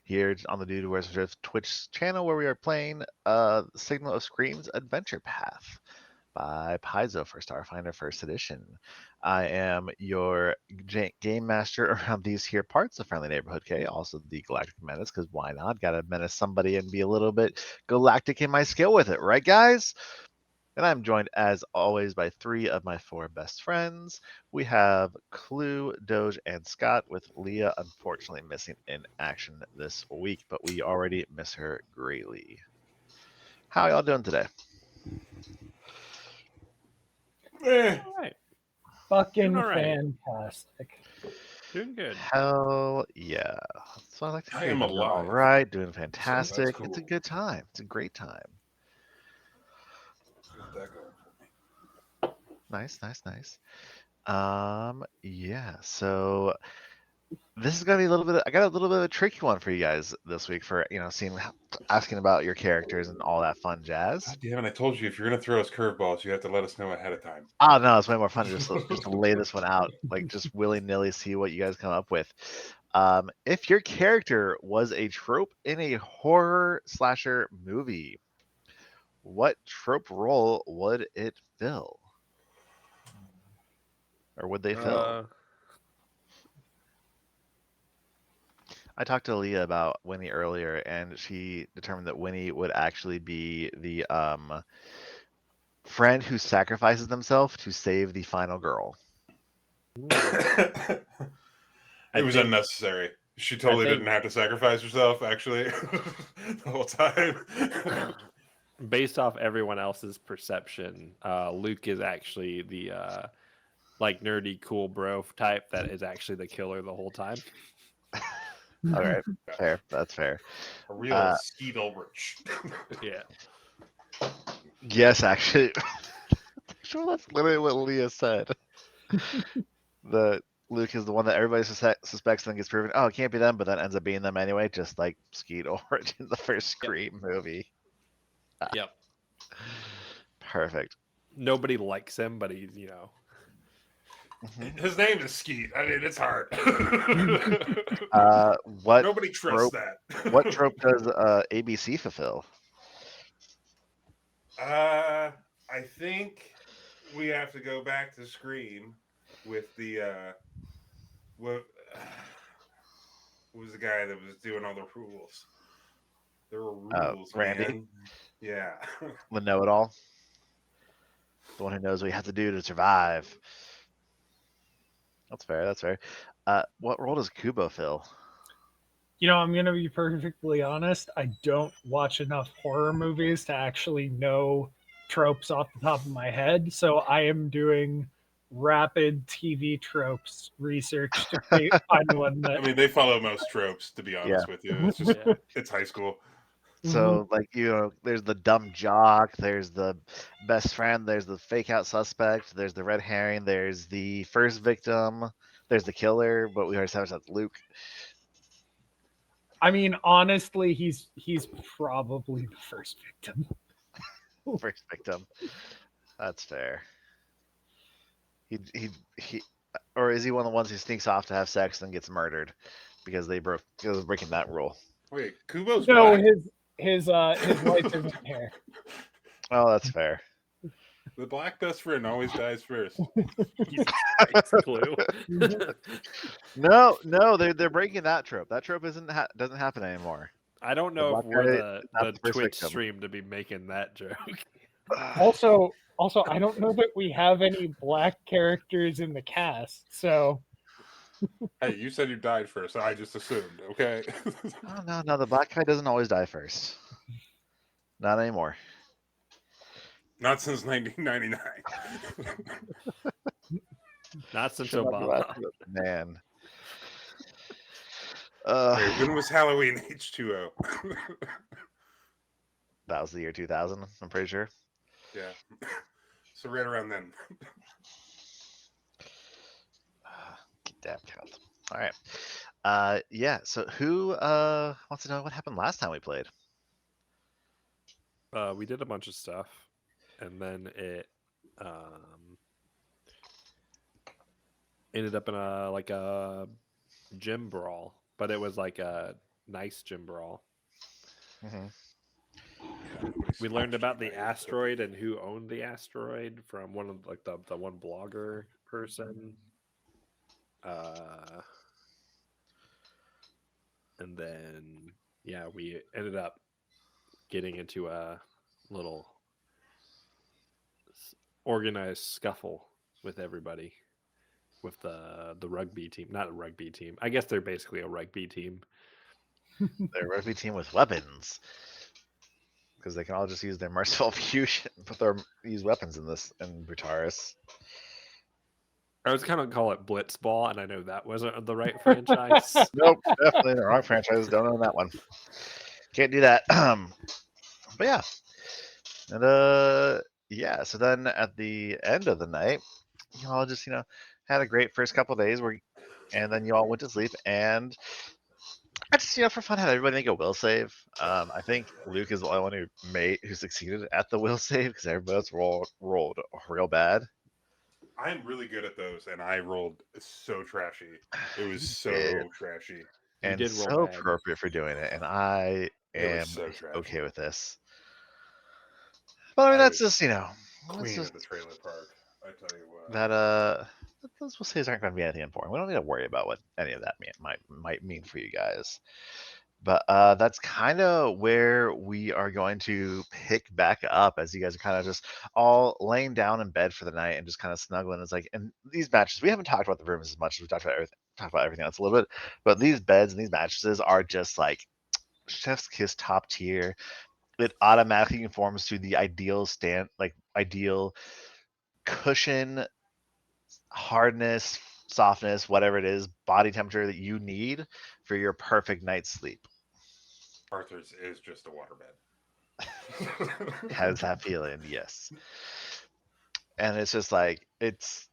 here on the Dude Wears Drift Twitch channel where we are playing Signal of Scream's Adventure Path by Paizo for Starfinder First Edition. I am your game master around these here parts of Friendly Neighborhood K, also the Galactic Menace, because why not? Gotta menace somebody and be a little bit galactic in my skill with it, right, guys? And I'm joined, as always, by three of my four best friends. We have Clue, Doge, and Scott, with Leah unfortunately missing in action this week, but we already miss her greatly. How y'all doing today? All right. Fucking All right. fantastic. Doing good. Hell yeah. That's what I like to I hear. am You guys are all alive. right, doing So that's fantastic. cool. It's a good time. It's a great time. Get that going for me. Nice, nice, nice. Yeah, so this is gonna be a little bit. I got a little bit of a tricky one for you guys this week for seeing asking about your characters and all that fun jazz. God damn it! I told you if you're gonna throw us curveballs, you have to let us know ahead of time. Oh no, it's way more fun to just to lay this one out, like just willy nilly, see what you guys come up with. If your character was a trope in a horror slasher movie, what trope role would it fill, or would they fill? I talked to Leah about Winnie earlier, and she determined that Winnie would actually be the friend who sacrifices themselves to save the final girl. It was unnecessary. She totally didn't have to sacrifice herself, actually, the whole time. Based off everyone else's perception, Luke is actually the like nerdy cool bro type that is actually the killer the whole time. All right, fair. That's fair. A real Skeet Ulrich. Yeah. Yes, actually. Sure, that's literally what Leah said. The Luke is the one that everybody suspects and then gets proven. Oh, it can't be them, but then ends up being them anyway, just like Skeet Ulrich in the first Scream movie. Yep. Perfect. Nobody likes him, but he's His name is Skeet. I mean, it's hard. What Nobody trusts trope, that. what trope does ABC fulfill? I think we have to go back to Scream with the what was the guy that was doing all the rules? There were rules, Randy? man. Yeah. The know-it-all? The one who knows what you have to do to survive. That's fair. That's fair. What role does Kubo fill? I'm going to be perfectly honest. I don't watch enough horror movies to actually know tropes off the top of my head. So I am doing rapid TV tropes research to find one that. I mean, they follow most tropes, to be honest with you. It's just, it's high school. So, like, there's the dumb jock, there's the best friend, there's the fake out suspect, there's the red herring, there's the first victim, there's the killer, but we already established that's Luke. I mean, honestly, he's probably the first victim. First victim. That's fair. He, or is he one of the ones who sneaks off to have sex and gets murdered because they broke breaking that rule? Wait, Kubo's no, black? his wife isn't here. Oh, that's fair. The black best friend always dies first. Clue. No, they're breaking that trope. That trope doesn't happen anymore. I don't know if we're the Twitch stream to be making that joke. Also, I don't know that we have any black characters in the cast, so. Hey, you said you died first. I just assumed, okay? Oh, no, the black guy doesn't always die first. Not anymore. Not since 1999. Not since Obama. Man. Wait, when was Halloween H2O? That was the year 2000, I'm pretty sure. Yeah. So right around then. Damn count. All right. Yeah, so who wants to know what happened last time we played? We did a bunch of stuff, and then it ended up in a gym brawl, but it was like a nice gym brawl. Mhm. We learned about the asteroid and who owned the asteroid from one of like the one blogger person. And then yeah, we ended up getting into a little organized scuffle with everybody, with the rugby team. Not a rugby team. I guess they're basically a rugby team. They're a rugby team with weapons because they can all just use their merciful fusion, use weapons in this in Brutaris. I was kind of call it Blitzball, and I know that wasn't the right franchise. Nope, definitely the wrong franchise. Don't own that one. Can't do that. But yeah, and yeah. So then at the end of the night, you all just had a great first couple of days and then you all went to sleep, and I just for fun had everybody make a will save. I think Luke is the only one who succeeded at the will save because everybody else rolled real bad. I'm really good at those, and I rolled so trashy. It was so did. trashy. You And did roll so bad. appropriate for doing it, and I It was am so trashy. okay with this. But I mean, I that's was just that's Queen just of the trailer park. I tell you what. that those will saves aren't going to be anything important. We don't need to worry about what any of that might mean for you guys. But that's kind of where we are going to pick back up as you guys are kind of just all laying down in bed for the night and just kind of snuggling. It's like, and these matches, we haven't talked about the rooms as much as we talked about everything else a little bit, but these beds and these mattresses are just like chef's kiss top tier. It automatically conforms to the ideal cushion, hardness, softness, whatever it is, body temperature that you need for your perfect night's sleep. Arthur's is just a waterbed. Has that feeling, yes. And it's just like it's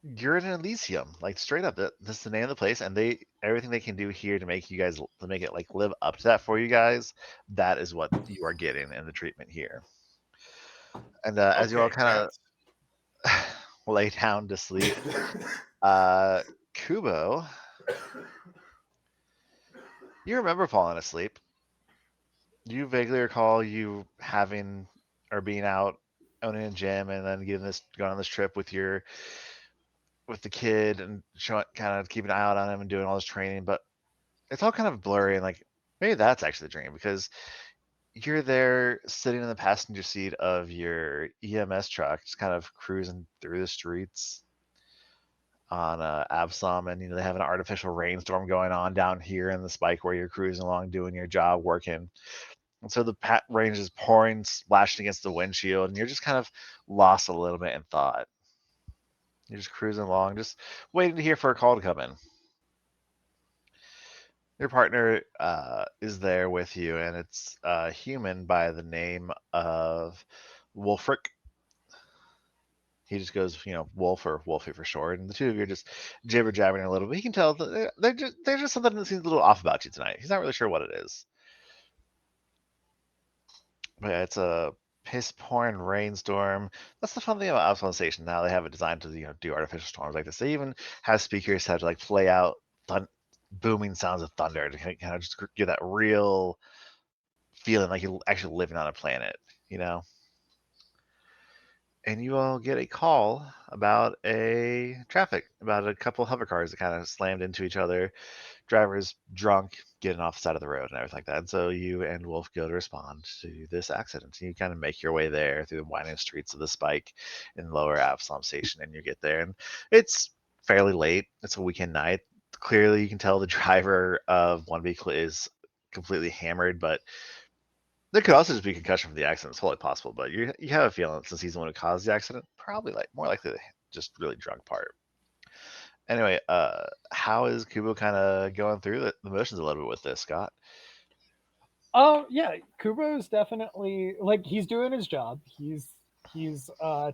you're in an Elysium, like straight up. This is the name of the place, and everything they can do here to make to make it like live up to that for you guys. That is what you are getting in the treatment here. And as you all Okay, kind that's of lay down to sleep, Kubo, you remember falling asleep. You vaguely recall you having or being out owning a gym and then going on this trip with the kid and kind of keeping an eye out on him and doing all this training, but it's all kind of blurry and like maybe that's actually the dream because you're there sitting in the passenger seat of your EMS truck, just kind of cruising through the streets on Absalom, and they have an artificial rainstorm going on down here in the spike where you're cruising along doing your job, working. And so the rain is pouring, splashing against the windshield, and you're just kind of lost a little bit in thought. You're just cruising along, just waiting to hear for a call to come in. Your partner is there with you, and it's a human by the name of Wolfric. He just goes, Wolf or Wolfie for short, and the two of you are just jibber jabbering a little bit. He can tell that there's just something that seems a little off about you tonight. He's not really sure what it is. But yeah, it's a piss pouring rainstorm. That's the fun thing about Absalom Station. Now they have it designed to do artificial storms like this. They even have speakers set to like play out booming sounds of thunder to kind of just give that real feeling like you're actually living on a planet, you know. And you all get a call about about a couple hover cars that kind of slammed into each other. Drivers drunk, getting off the side of the road and everything like that. And so you and Wolf go to respond to this accident. You kind of make your way there through the winding streets of the Spike in Lower Absalom Station, and you get there. And it's fairly late. It's a weekend night. Clearly, you can tell the driver of one vehicle is completely hammered, but there could also just be concussion from the accident. It's totally possible, but you have a feeling since he's the one who caused the accident, probably more likely just really drunk part. Anyway, how is Kubo kind of going through the motions a little bit with this, Scott? Oh yeah, Kubo is definitely like he's doing his job. He's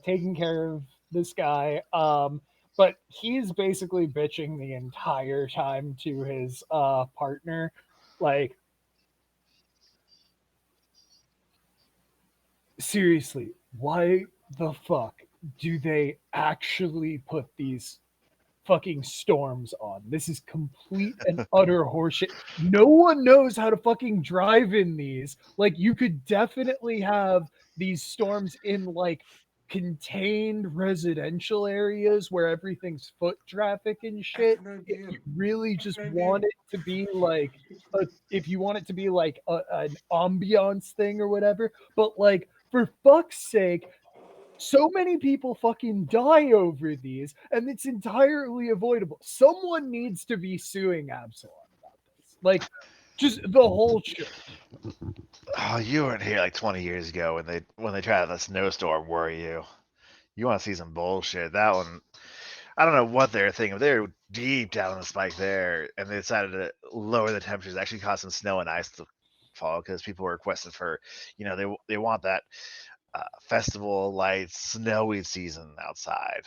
taking care of this guy. But he's basically bitching the entire time to his partner, like seriously, why the fuck do they actually put these fucking storms on. This is complete and utter horseshit. No one knows how to fucking drive in these. Like, you could definitely have these storms in like contained residential areas where everything's foot traffic and I have shit. no If idea. you really I have just no idea. want it to be like if you want it to be like an ambiance thing or whatever, but like for fuck's sake, so many people fucking die over these, and it's entirely avoidable. Someone needs to be suing Absalom about this. Like, just the whole shit. Oh, you weren't here like 20 years ago when they tried the snowstorm, were you? You want to see some bullshit? That one, I don't know what they were thinking. But they were deep down in the spike there, and they decided to lower the temperatures. Actually, cause some snow and ice to fall because people were requesting for, they want that festival lights, snowy season outside.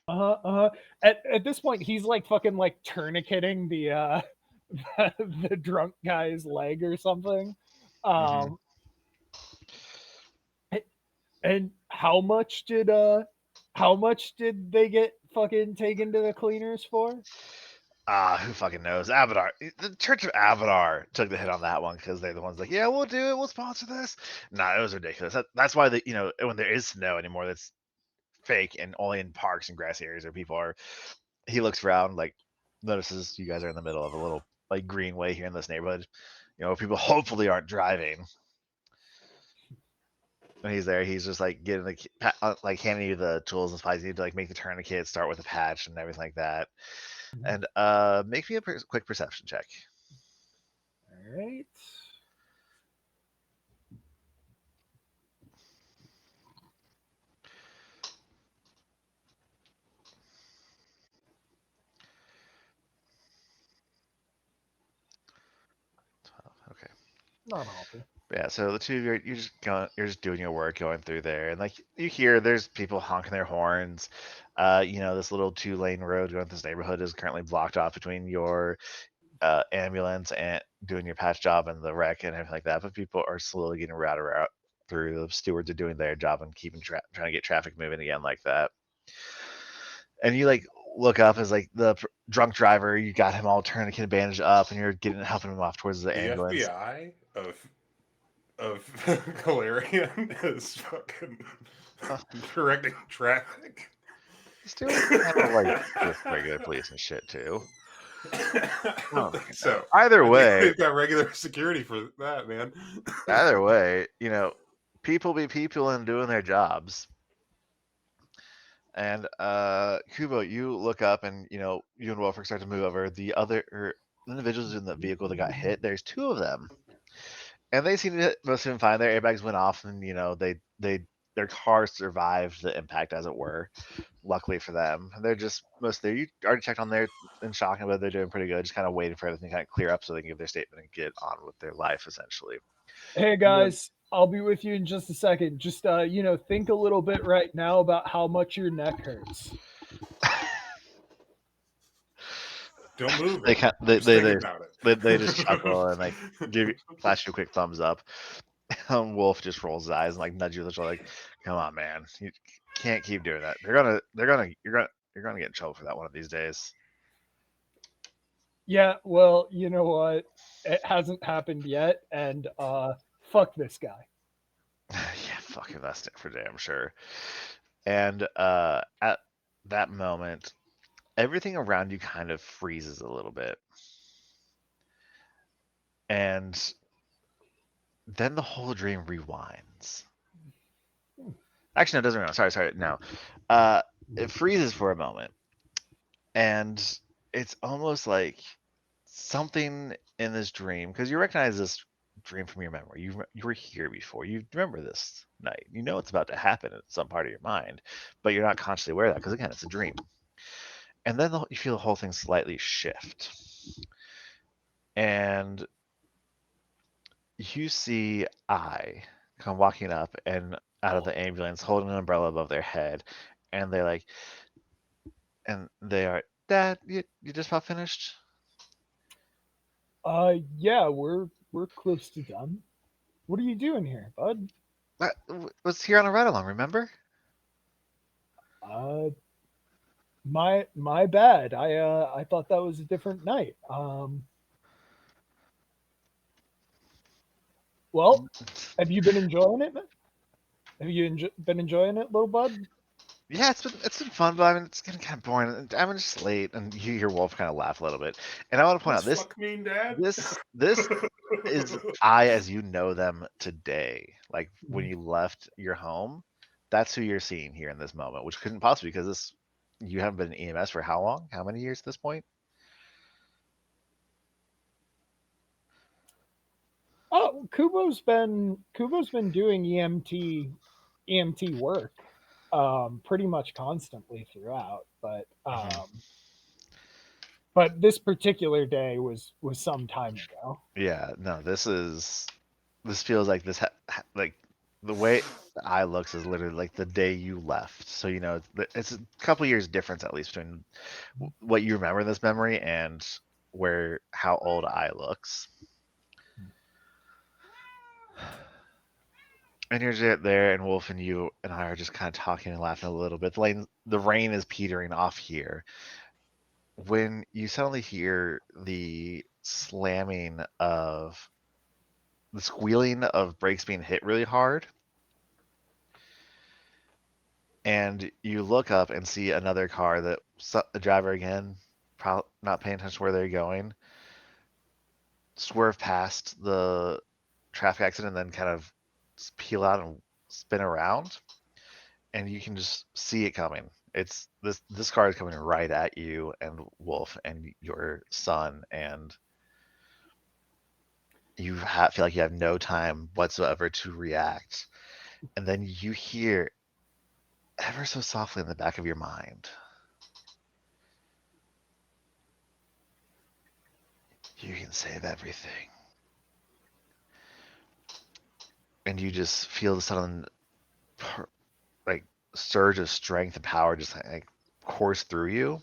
At this point, he's like fucking like tourniqueting the the drunk guy's leg or something. Mm-hmm. Um, and how much did they get fucking taken to the cleaners for? Who fucking knows? Abadar, the Church of Abadar took the hit on that one because they're the ones like, yeah, we'll do it, we'll sponsor this. Nah, it was ridiculous. That's why when there is snow anymore, that's fake and only in parks and grassy areas where people are. He looks around, like notices you guys are in the middle of a little like greenway here in this neighborhood. People hopefully aren't driving. When he's there, he's just like getting like handing you the tools and supplies you need to like make the tourniquet, start with a patch and everything like that. And make me a quick perception check. All right. Okay. Not awful. Yeah, so the two of you, you're just doing your work, going through there, and like you hear, there's people honking their horns. This little 2-lane road going through this neighborhood is currently blocked off between your ambulance and doing your patch job and the wreck and everything like that. But people are slowly getting routed out through. The stewards are doing their job and keeping trying to get traffic moving again like that. And you like look up as like the drunk driver, you got him all tourniquet bandaged up, and you're helping him off towards the The ambulance. FBI of Galarian is fucking Uh, directing traffic. Stewards handle like just regular police and shit too. I don't think so. Either I think way, they've got regular security for that, man. people be people and doing their jobs. And Kubo, you look up and you and Wolfric start to move over. The other individuals in the vehicle that got hit, there's two of them. And they seem to most of them fine. Their airbags went off and their car survived the impact, as it were. Luckily for them. They're just most there. You already checked on their in shocking, but they're doing pretty good. Just kind of waiting for everything to kind of clear up so they can give their statement and get on with their life, essentially. Hey guys, I'll be with you in just a second. Just think a little bit right now about how much your neck hurts. Don't move They it. can Just think about it. they just chuckle and like flash you a quick thumbs up. Wolf just rolls his eyes and like nudges you with the shoulder, like, "Come on, man, you can't keep doing that. You're gonna get in trouble for that one of these days." Yeah, well, you know what? It hasn't happened yet, and fuck this guy. Yeah, fucking that's it for damn sure. And at that moment, everything around you kind of freezes a little bit. And then the whole dream rewinds. Actually, no, it doesn't rewind. Sorry, no. It freezes for a moment. And it's almost like something in this dream, because you recognize this dream from your memory. You were here before. You remember this night. You know it's about to happen in some part of your mind, but you're not consciously aware of that because, again, it's a dream. And then you feel the whole thing slightly shift. And you see I come walking up and out of the ambulance holding an umbrella above their head. And they are, Dad, you just about finished? Yeah, we're close to done. What are you doing here, bud? Was here on a ride along, remember? Uh, My bad. I thought that was a different night. Well, have you been enjoying it, man? Have you been enjoying it, little bud? Yeah, it's been fun, but I mean it's getting kind of boring. I mean it's just late, and you hear Wolf kind of laugh a little bit. And I want to point out What's this fuck mean, Dad? this is I as you know them today. Like when Mhm. you left your home, that's who you're seeing here in this moment, which couldn't possibly because this you haven't been in EMS for how long? How many years at this point? Oh, Kubo's been doing EMT work pretty much constantly throughout, Mhm. but this particular day was some time ago. Yeah, no, this feels like like the way the eye looks is literally like the day you left. So you know it's a couple years difference at least between what you remember in this memory and where how old I looks. And you're just there, and Wolf and you and I are just kind of talking and laughing a little bit. The rain is petering off here when you suddenly hear the squealing of brakes being hit really hard, and you look up and see another car that the driver again, probably not paying attention to where they're going, swerve past the traffic accident, and then kind of peel out and spin around, and you can just see it coming. It's this car is coming right at you and Wolf and your son, and feel like you have no time whatsoever to react. And then you hear ever so softly in the back of your mind, you can save everything. And you just feel the sudden like surge of strength and power just like course through you,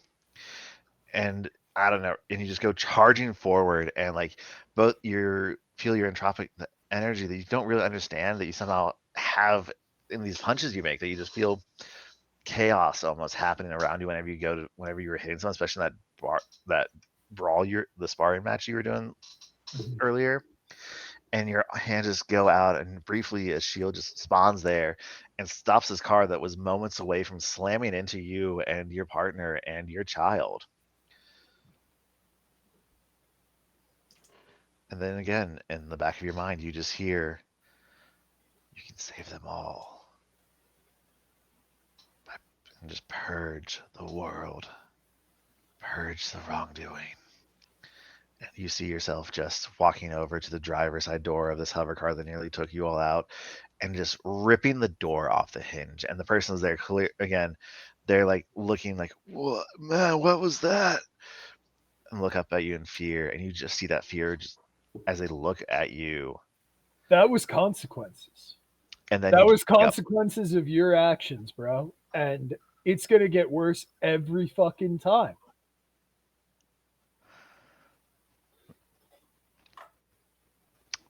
and I don't know, and you just go charging forward, and like both your feel your entropic the energy that you don't really understand that you somehow have in these punches you make, that you just feel chaos almost happening around you whenever you were hitting someone, especially in that brawl, the sparring match you were doing Mhm. earlier. And your hand just go out, and briefly a shield just spawns there and stops this car that was moments away from slamming into you and your partner and your child. And then again, in the back of your mind, you just hear, you can save them all and just purge the world, purge the wrongdoing. And you see yourself just walking over to the driver's side door of this hover car that nearly took you all out and just ripping the door off the hinge. And the person's there clear again. They're like looking like, "What, man? What was that?" And look up at you in fear, and you just see that fear just as they look at you. That was consequences. And then That you just was wake up. consequences of your actions, bro. And it's gonna get worse every fucking time.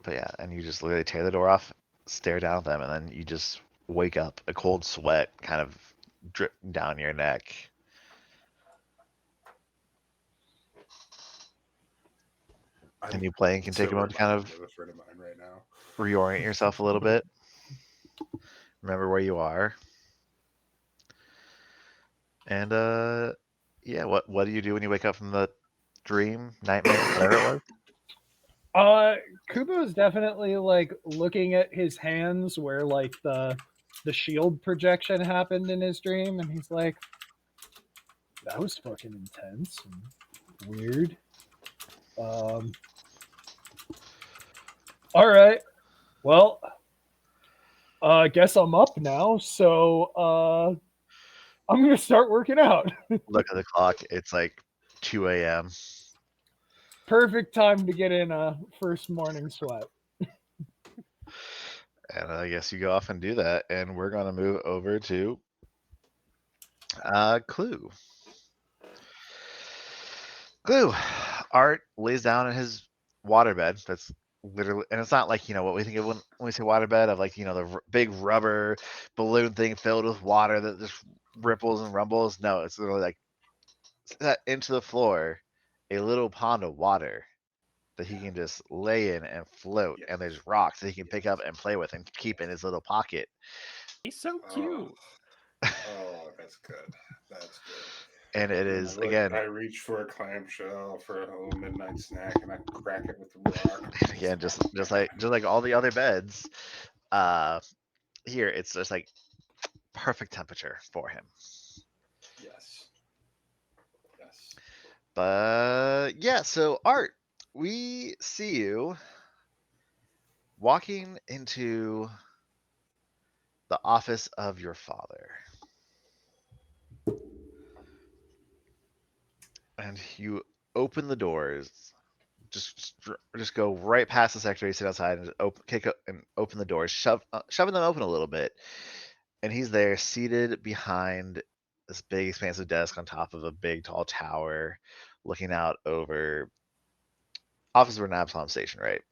But yeah, and you just literally tear the door off, stare down at them, and then you just wake up, a cold sweat kind of drip down your neck. And I'm you playing can take so a moment to kind reminded of of a friend of mine right now. reorient yourself a little bit. Remember where you are. And yeah, what do you do when you wake up from the dream, nightmare, whatever it was? Uh, Kubo is definitely like looking at his hands where like the shield projection happened in his dream, and he's like, "That was fucking intense and weird." Um, all right, well, I guess I'm up now, so I'm gonna start working out. Look at the clock. It's like 2 a.m. Perfect time to get in a first morning sweat. And I guess you go off and do that. And we're gonna move over to Clue. Clue. Art lays down in his waterbed. That's literally, and it's not like what we think of when we say waterbed, of like the big rubber balloon thing filled with water that just ripples and rumbles. No, it's literally like set into the floor a little pond of water that he can just lay in and float, and there's rocks that he can pick up and play with and keep in his little pocket. He's so Oh. cute. Oh, that's good. That's good. And it And is again, I reach for a clamshell for a little midnight snack, and I crack it with the rock. again, just like all the other beds, uh, here it's just like perfect temperature for him. Yes. Yes. But yeah, so Art, we see you walking into the office of your father. And you open the doors, just go right past the secretary, sit outside, and just open the doors, shoving them open a little bit. And he's there, seated behind this big, expansive desk on top of a big, tall tower, looking out over office of an Absalom station, right?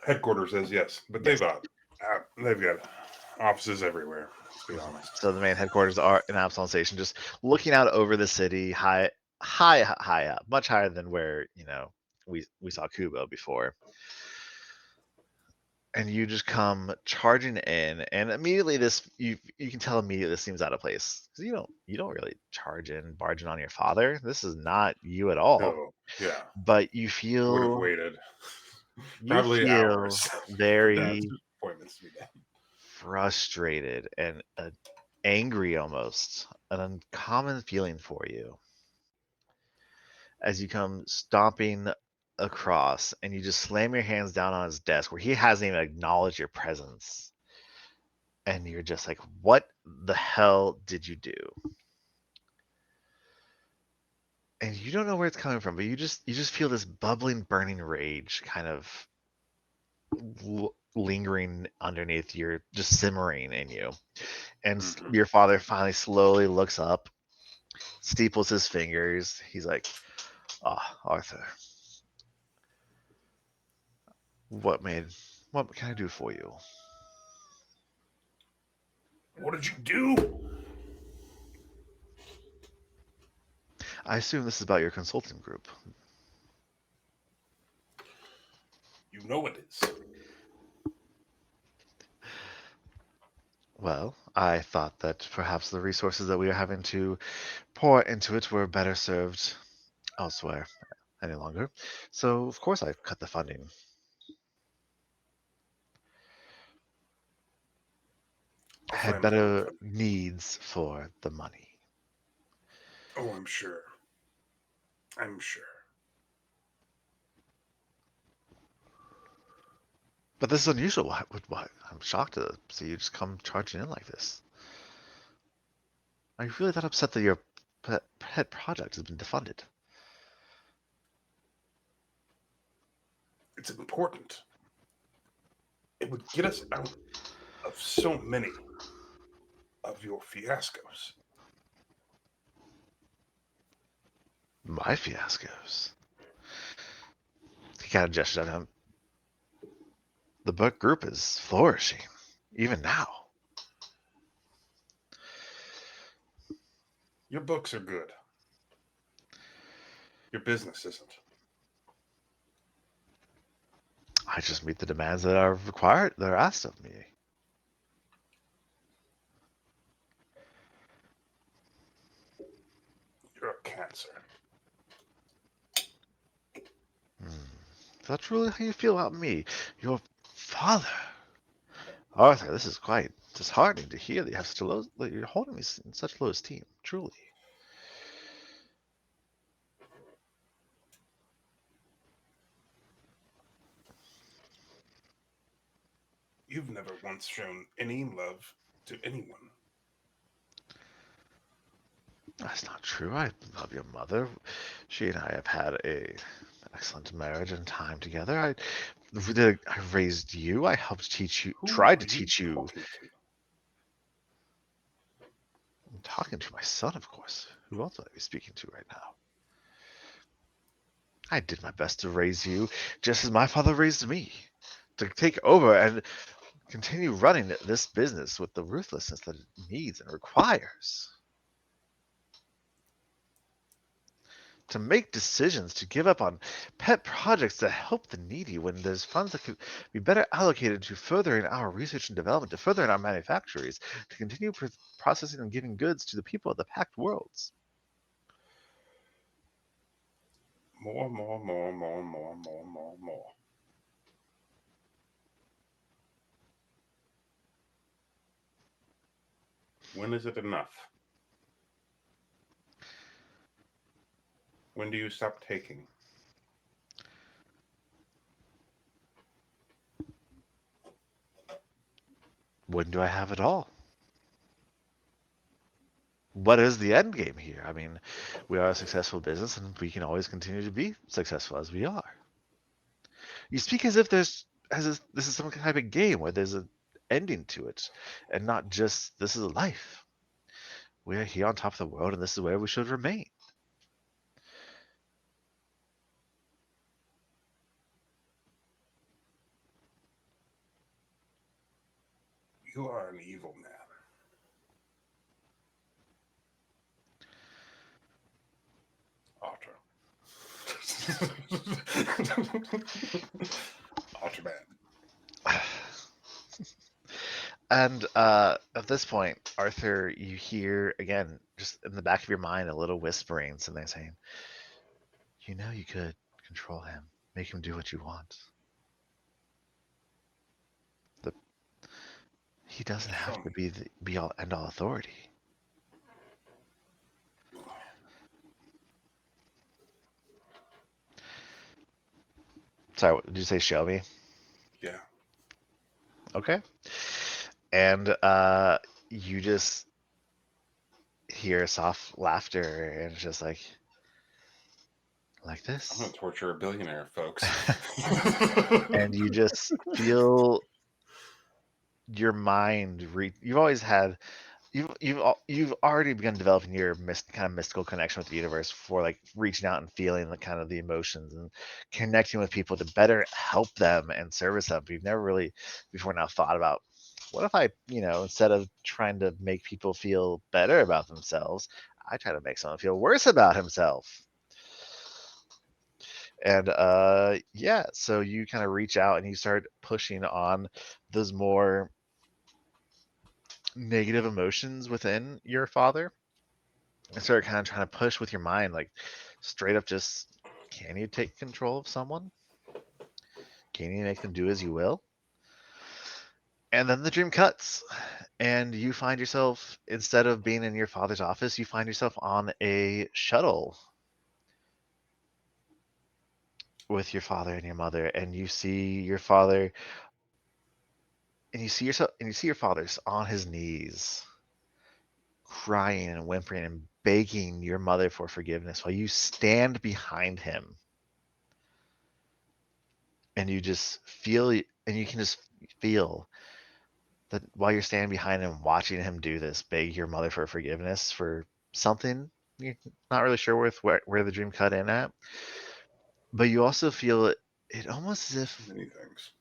Headquarters says yes, but Yes. they've got offices everywhere. Let's be honest. So the main headquarters are in Absalom Station, just looking out over the city, high up, much higher than where we saw Kubo before. And you just come charging in, and immediately you can tell immediately this seems out of place because you don't really barge in on your father. This is not you at all. So yeah, But would have waited you probably feel hours for Dad's very appointments to be done. frustrated and angry, almost an uncommon feeling for you as you come stomping across and you just slam your hands down on his desk where he hasn't even acknowledged your presence. And you're just like, what the hell did you do? And you don't know where it's coming from, but you just feel this bubbling, burning rage kind of lingering underneath your, just simmering in you. And your father finally slowly looks up, steeples his fingers. He's like, "Ah, Arthur, what can I do for you?" What did you do? I assume this is about your consulting group. You know it is. Well, I thought that perhaps the resources that we are having to pour into it were better served elsewhere any longer. So, of course, I cut the funding. I I'll had find time better for. needs for the money. Oh, I'm sure. I'm sure. But this is unusual. What? I'm shocked to see you just come charging in like this. Are you really that upset that your pet project has been defunded? It's important. It would get us out of so many of your fiascos. My fiascos. He kind of gestured at him. The book group is flourishing, even now. Your books are good. Your business isn't. I just meet the demands that are required, that are asked of me. You're a cancer. Is that truly how you feel about me? Your father? Arthur, this is quite disheartening to hear that you have such a low, that you're holding me in such low esteem, truly. You've never once shown any love to anyone. That's not true. I love your mother. She and I have had an excellent marriage and time together. I raised you. I helped teach you, Who tried are to you teach you. talking to? I'm talking to my son, of course. Who else would I be speaking to right now? I did my best to raise you just as my father raised me. To take over and continue running this business with the ruthlessness that it needs and requires. to make decisions, to give up on pet projects to help the needy when there's funds that could be better allocated to furthering our research and development, to furthering our manufactories, to continue processing and giving goods to the people of the Packed Worlds. More, more, more, more, more, more, more, more. When is it enough? When do you stop taking? When do I have it all? What is the end game here? I mean, we are a successful business and we can always continue to be successful as we are. You speak as if this is some type of game where there's an ending to it and not just this is life. We are here on top of the world and this is where we should remain. You are an evil man. Otter. Otter man. And at this point, Arthur, you hear again, just in the back of your mind, a little whispering, something saying, "You know, you could control him, make him do what you want. He doesn't have to be the be all end all authority." Sorry, what, did you say show me? Yeah. Okay. And you just hear soft laughter, and it's just like I'm this. gonna torture a billionaire, folks. And you just feel your mind you've always had you've already begun developing your kind of mystical connection with the universe for like reaching out and feeling the kind of the emotions and connecting with people to better help them and service them. But you've never really before now thought about, what if I, instead of trying to make people feel better about themselves, I try to make someone feel worse about himself. And yeah, so you kind of reach out and you start pushing on those more negative emotions within your father and start kind of trying to push with your mind, like straight up just, can you take control of someone? Can you make them do as you will? And then the dream cuts, and you find yourself, instead of being in your father's office, you find yourself on a shuttle with your father and your mother, and you see your father, and you see yourself, and you see your father's on his knees, crying and whimpering and begging your mother for forgiveness while you stand behind him. And you just feel, and you can just feel that while you're standing behind him, watching him do this, beg your mother for forgiveness for something you're not really sure where the dream cut in at. But you also feel it almost as if Many things.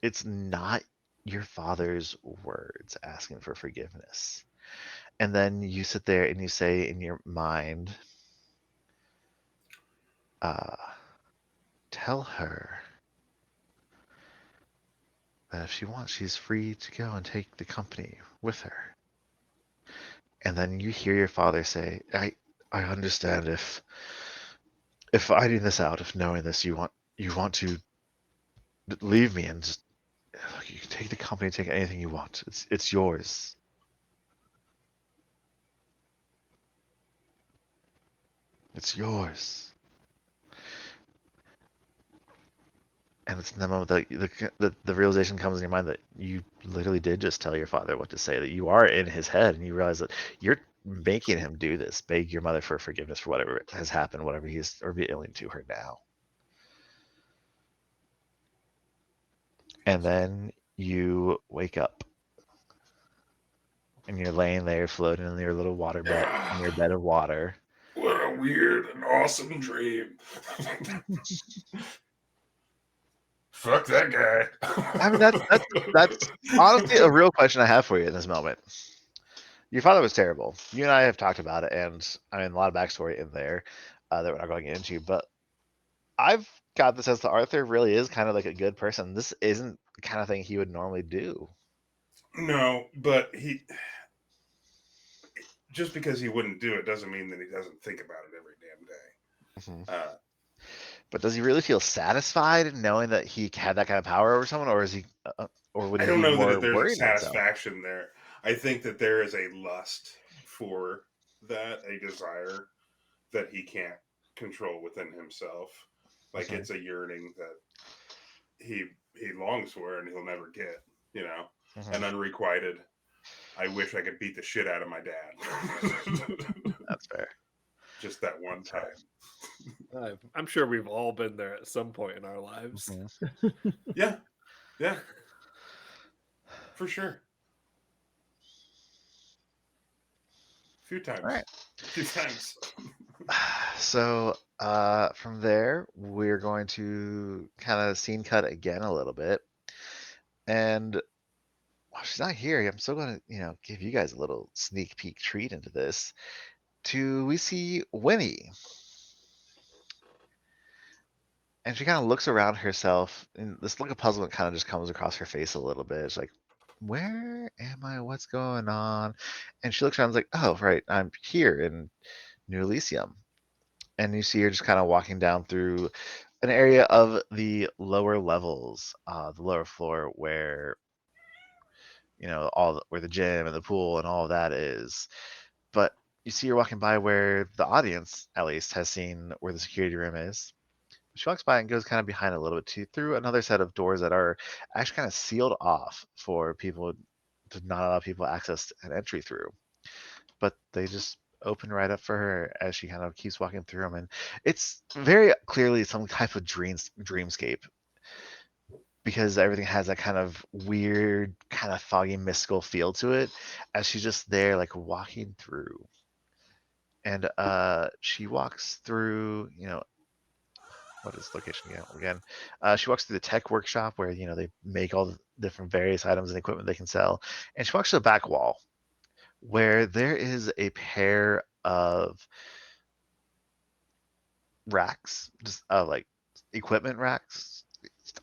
it's not your father's words asking for forgiveness. And then you sit there and you say in your mind, tell her that if she wants, she's free to go and take the company with her. And then you hear your father say, I understand if finding this out, if knowing this, you want to leave me and just, look, you can take the company, take anything you want. It's yours. It's yours. And it's in the moment that the realization comes in your mind that you literally did just tell your father what to say, that you are in his head, and you realize that you're making him do this, beg your mother for forgiveness for whatever has happened, whatever he's revealing to her now. And then you wake up and you're laying there floating in your little water bed, in your bed of water. What a weird and awesome dream. Fuck that guy. I mean, that's honestly a real question I have for you in this moment. Your father was terrible. You and I have talked about it, and I mean, a lot of backstory in there. that we're not going into. But I've got the sense that Arthur really is kind of like a good person. This isn't the kind of thing he would normally do. No, but he just because he wouldn't do it doesn't mean that he doesn't think about it every damn Mhm. day. But does he really feel satisfied knowing that he had that kind of power over someone, or is he, or would I he don't be know that more there's a worried about himself? satisfaction there. I think that there is a lust for that, a desire that he can't control within himself. Like Mhm. it's a yearning that he longs for and he'll never get, you know, an Mhm. unrequited. I wish I could beat the shit out of my dad. That's fair. Just that one That's fair. time. I'm sure we've all been there at some point in our lives. Mhm. Yeah, yeah, for sure. A few All times. right. A few times. So from there, we're going to kind of scene cut again a little bit. And while she's not here, I'm still going to, give you guys a little sneak peek treat into this. We see Winnie, and she kind of looks around herself, and this look of puzzlement kind of just comes across her face a little bit. It's like, where am I? What's going on? And she looks around, and is like, oh, right, I'm here in New Elysium. And you see her just kind of walking down through an area of the lower levels, the lower floor where where the gym and the pool and all of that is. But you see her walking by where the audience, at least, has seen where the security room is. She walks by and goes kind of behind a little bit too, through another set of doors that are actually kind of sealed off for people to not allow people access and entry through. But they just open right up for her as she kind of keeps walking through them, and it's very clearly some type of dreamscape because everything has that kind of weird, kind of foggy, mystical feel to it as she's just there, like walking through. And she walks through, what is the location again? She walks through the tech workshop where they make all the different various items and equipment they can sell, and she walks to the back wall where there is a pair of racks, just like equipment racks,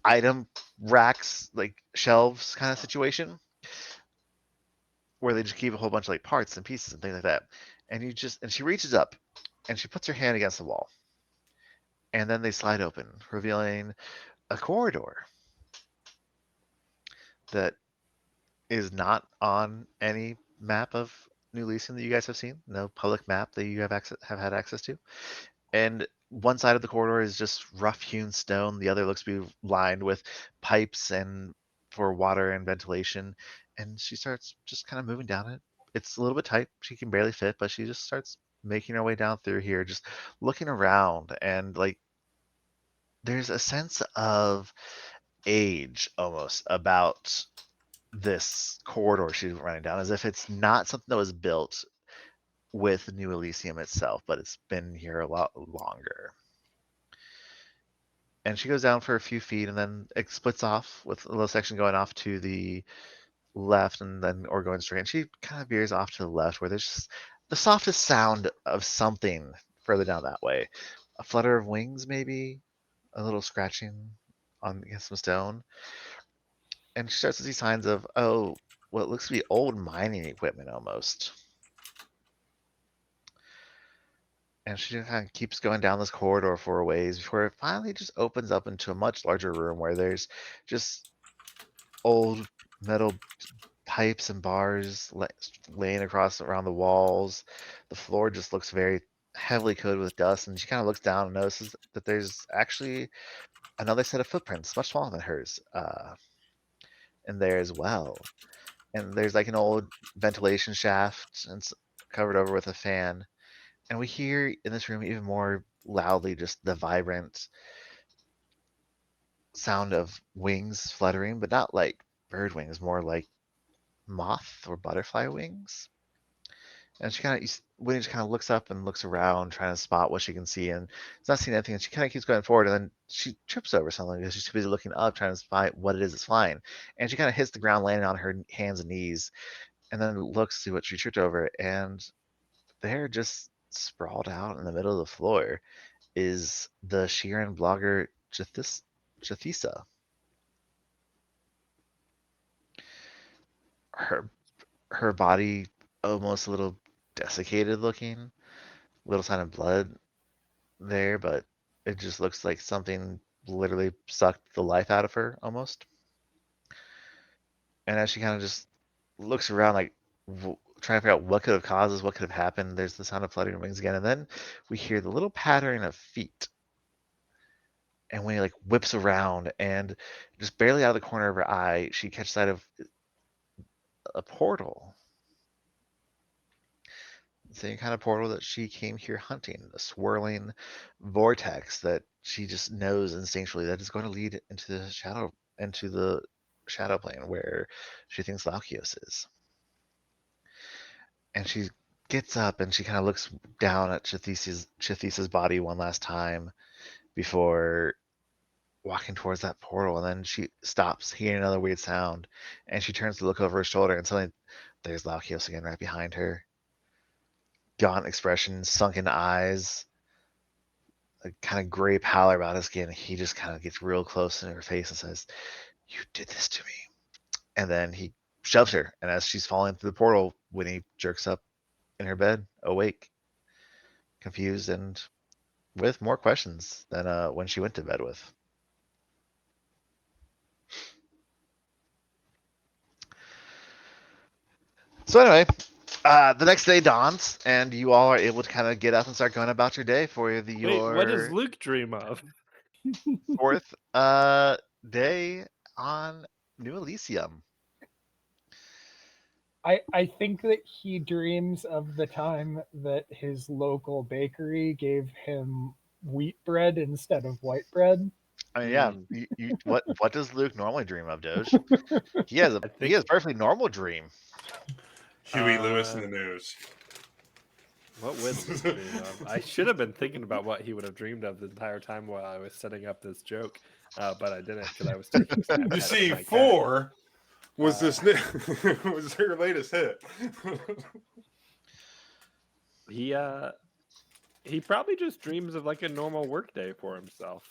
item racks, like shelves kind of situation, where they just keep a whole bunch of like parts and pieces and things like that. And she reaches up and she puts her hand against the wall, and then they slide open, revealing a corridor that is not on any map of New Elysium that you guys have seen. No public map that you have had access to. And one side of the corridor is just rough hewn stone. The other looks to be lined with pipes and for water and ventilation. And she starts just kind of moving down it. It's a little bit tight. She can barely fit, but she just starts making her way down through here, just looking around. And like, there's a sense of age almost about this corridor she's running down, as if it's not something that was built with New Elysium itself, but it's been here a lot longer. And she goes down for a few feet and then it splits off with a little section going off to the left and then or going straight. And she kind of veers off to the left where there's just the softest sound of something further down that way. A flutter of wings, maybe, a little scratching on against some stone. And she starts to see signs of, oh, what looks to be old mining equipment almost. And she kind of keeps going down this corridor for a ways before it finally just opens up into a much larger room where there's just old metal pipes and bars laying across around the walls. The floor just looks very heavily coated with dust, and she kind of looks down and notices that there's actually another set of footprints, much smaller than hers, in there as well. And there's like an old ventilation shaft and covered over with a fan. And we hear in this room even more loudly just the vibrant sound of wings fluttering, but not like bird wings, more like moth or butterfly wings. And she kind of, Winnie just kind of looks up and looks around, trying to spot what she can see, and it's not seeing anything. And she kind of keeps going forward, and then she trips over something because she's too busy looking up, trying to spot what it is that's flying. And she kind of hits the ground, landing on her hands and knees, and then looks to what she tripped over, and there, just sprawled out in the middle of the floor is the Sheeran blogger Jathisa. Her her body almost a little desiccated looking, little sign of blood there, but it just looks like something literally sucked the life out of her almost. And as she kind of just looks around, like trying to figure out what could have caused this, what could have happened, there's the sound of fluttering wings again, and then we hear the little pattering of feet. And when he like whips around and just barely out of the corner of her eye, she catches sight of a portal. The same kind of portal that she came here hunting, a swirling vortex that she just knows instinctually that is going to lead into the shadow plane where she thinks Valkyos is. And she gets up and she kind of looks down at Chathisa's body one last time before walking towards that portal, and then she stops, hearing another weird sound, and she turns to look over her shoulder, and suddenly there's Laokios again right behind her. Gaunt expression, sunken eyes, a kind of gray pallor about his skin. He just kind of gets real close in her face and says, "You did this to me." And then he shoves her, and as she's falling through the portal, Winnie jerks up in her bed, awake, confused, and with more questions than when she went to bed with. So anyway, the next day dawns, and you all are able to kind of get up and start going about your day for Wait, what does your Luke dream of? fourth day on New Elysium. I think that he dreams of the time that his local bakery gave him wheat bread instead of white bread. I mean, yeah. What does Luke normally dream of, Doge? He has I he think has a perfectly normal dream. Huey Lewis in the news. what would Luke dream of? I should have been thinking about what he would have dreamed of the entire time while I was setting up this joke, but I didn't because I was taking Snapchat You of see, my cat. 4 was this was her latest hit. He probably just dreams of like a normal work day for himself.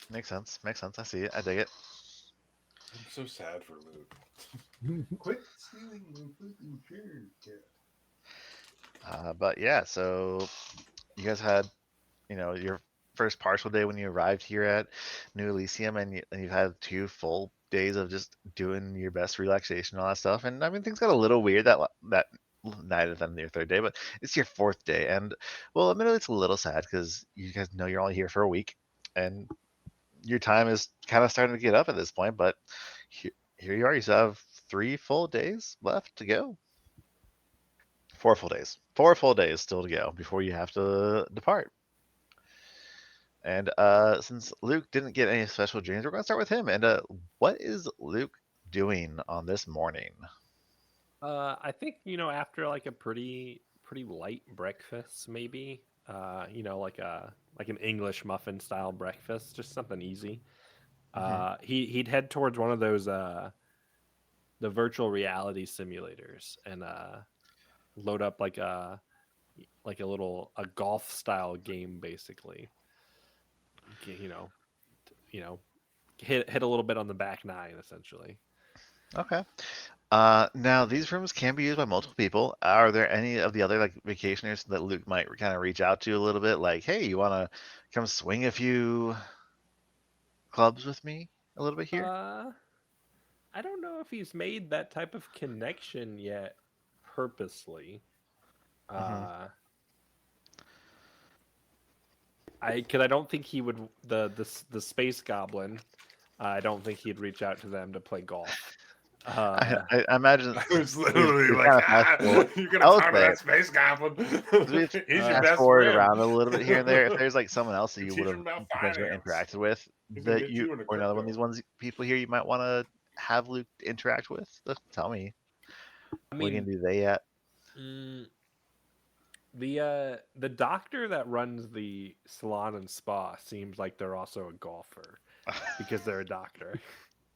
Makes sense. Makes sense. I see it. I dig it. I'm so sad for Luke. Quit stealing my fucking chair, cat. But yeah, so you guys had, your first partial day when you arrived here at New Elysium, and you've had 2 full days of just doing your best relaxation and all that stuff. And I mean, things got a little weird that night of your 3rd day, but it's your 4th day, and well, admittedly, it's a little sad because you guys know you're only here for a week, and your time is kind of starting to get up at this point. But here you are. You still have 3 full days left to go. 4 full days. 4 full days still to go before you have to depart. And since Luke didn't get any special dreams, we're going to start with him. And what is Luke doing on this morning? I think after like a pretty light breakfast, maybe like an English muffin style breakfast, just something easy. He'd head towards one of those the virtual reality simulators and load up like a golf style game, basically. Hit a little bit on the back nine, essentially. Okay. Now these rooms can be used by multiple people. Are there any of the other like vacationers that Luke might kind of reach out to a little bit? Like, hey, you want to come swing a few clubs with me a little bit here? I don't know if he's made that type of connection yet, purposely. I don't think he would the space goblin. I don't think he'd reach out to them to play golf. I imagine I was literally we've like, kind of you're gonna talk to that space goblin. we've He's your fast best forward friend. around a little bit here and there. If there's like someone else that you Teach would him have about potentially finance. interacted with He can that get you you into or another one of these crypto. ones people here you might want to have Luke interact with, tell me. I We mean, can do they yet? The doctor that runs the salon and spa seems like they're also a golfer because they're a doctor,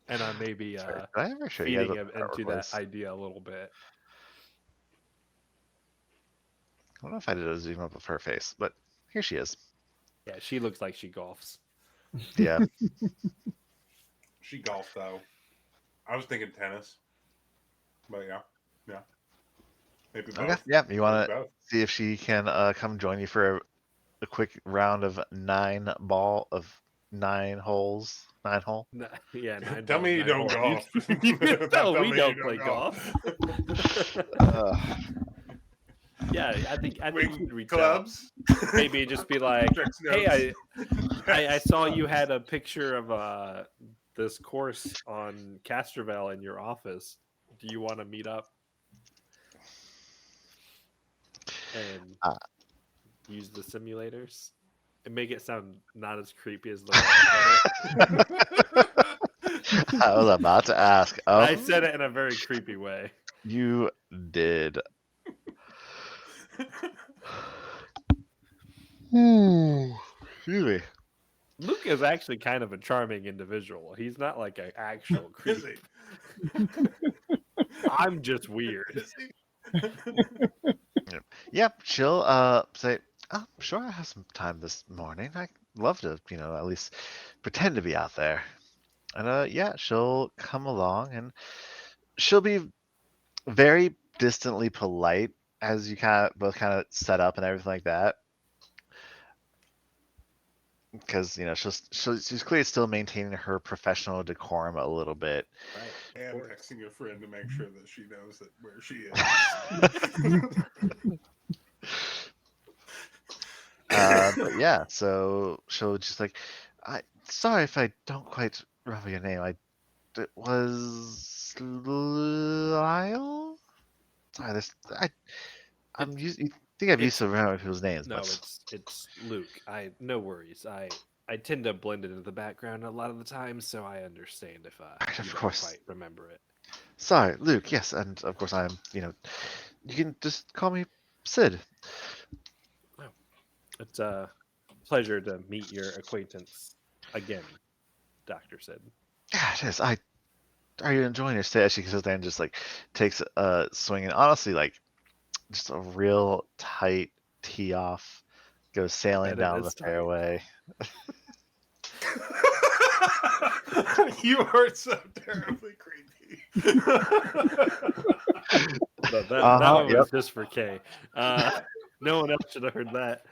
and I may be Did I ever show you guys feeding what him the artwork into that was? idea a little bit. don't know if I did a zoom up of her face, but here she is. Yeah, she looks like she golfs. Yeah. She golfed though. I was thinking tennis, but yeah, maybe Okay. both. Yeah. You Maybe want to both. see if she can come join you for a quick round of 9 holes, 9 hole? Yeah, 9 Tell balls, me you 9 don't holes. golf. You can tell Tell we me you don't don't play golf. Uh, Yeah, I think Swing you'd reach out. clubs. Maybe just be like, Text "Hey, notes. I Text saw you clubs. had a picture of this course on Castrovel in your office. Do you want to meet up and uh, use the simulators and make it sound not as creepy as the way I said it?" I was about to ask. I said it in a very creepy way. You did. Excuse me. Luke is actually kind of a charming individual. He's not like an actual creep. Is he? I'm just weird. Is he? Yep, she'll say, "Oh, sure, I have some time this morning. I'd love to, at least pretend to be out there." And yeah, she'll come along and she'll be very distantly polite as you both kind of set up and everything like that. Because she's clearly still maintaining her professional decorum a little bit. Right. And texting a friend to make sure that she knows that where she is. But yeah, so she'll just like, sorry if I don't quite remember your name. It was Lyle. Sorry, you think I'm used to remembering people's names, No, but it's Luke. No worries. I tend to blend into the background a lot of the time, so I understand if you of don't course. quite remember it. Sorry, Luke. Yes, and of course you can just call me Sid. It's a pleasure to meet your acquaintance again, Doctor Sid. Yeah, it is. Are you enjoying your stay? She goes there and just like takes a swing, and honestly, like just a real tight tee off, goes sailing And it down the is tight. fairway. You are so terribly creepy. That one was just for Kay. No one else should have heard that.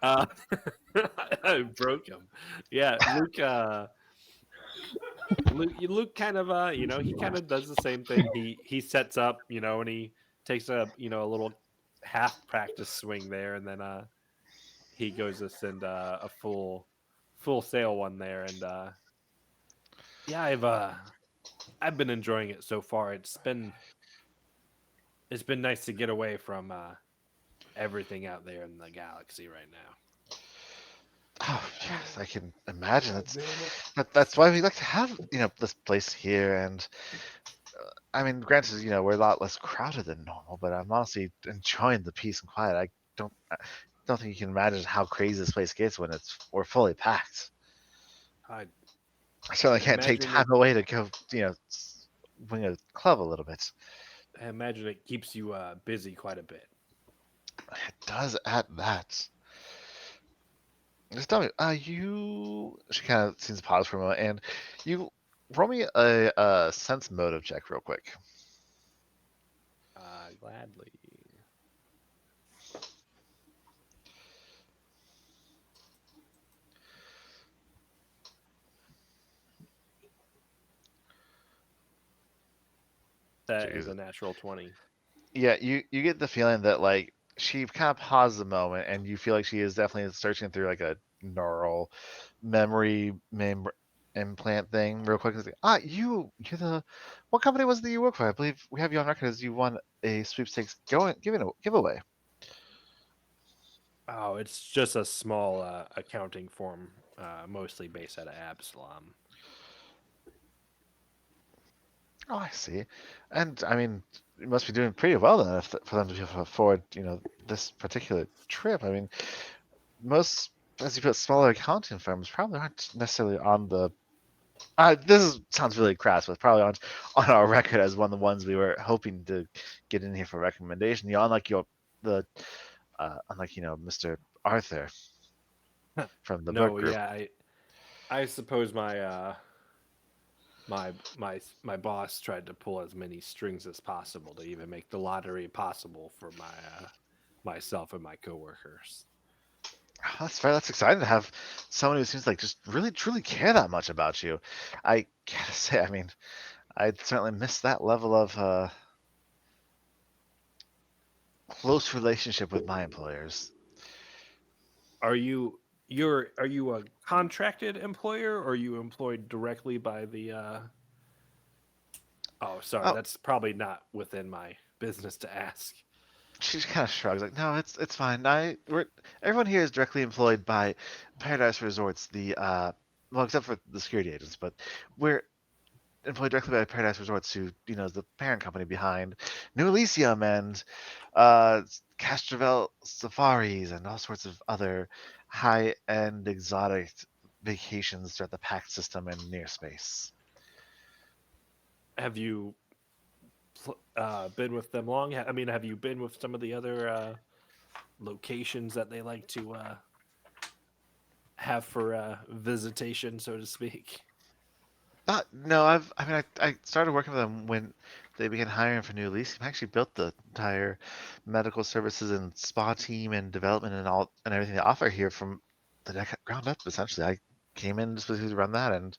I broke him. Yeah, Luke kind of he kind of does the same thing. He sets up, and he takes a little half practice swing there, and then he goes to send a full sail one there, and yeah, I've been enjoying it so far. It's been nice to get away from everything out there in the galaxy right now. Oh yes, I can imagine. That's why we like to have this place here, and I mean, granted, we're a lot less crowded than normal, but I'm honestly enjoying the peace and quiet. I don't think you can imagine how crazy this place gets when we're fully packed. I certainly can't take imagine time away to go, wing a club a little bit. I imagine it keeps you busy quite a bit. It does at that. Just tell me, she kind of seems to pause for a moment, and you roll me a sense motive check real quick. Gladly. That is a natural 20. Yeah, you get the feeling that like she kind of paused a moment, and you feel like she is definitely searching through like a neural memory implant thing real quick. It's like, you're the what company was it that you work for? I believe we have you on record as you won a sweepstakes giveaway. Oh, it's just a small accounting firm, mostly based out of Absalom. Oh, I see. And I mean, you must be doing pretty well then for them to be able to afford, this particular trip. I mean, most, as you put, smaller accounting firms probably aren't necessarily on the Sounds really crass, but probably on our record as one of the ones we were hoping to get in here for recommendation. Unlike the unlike Mr. Arthur from the Burke No, Group. yeah, I suppose my boss tried to pull as many strings as possible to even make the lottery possible for myself and my coworkers. That's fair. That's exciting to have someone who seems like just really truly care that much about you. I gotta say, I mean, I certainly miss that level of close relationship with my employers. Are are you a contracted employer or are you employed directly by the Oh, sorry, Oh, that's probably not within my business to ask. she just kind of shrugs, like, "No, it's fine. Everyone here is directly employed by Paradise Resorts, the well, except for the security agents, but we're employed directly by Paradise Resorts, who is the parent company behind New Elysium and uh, Castrovel Safaris and all sorts of other high-end exotic vacations throughout the Pact system and near space." Have you been with them long? I mean, have you been with some of the other locations that they like to have for visitation, so to speak? No, I started working with them when they began hiring for New Elysium. I actually built the entire medical services and spa team and development and all and everything they offer here from the ground up. Essentially, I came in specifically to run that, and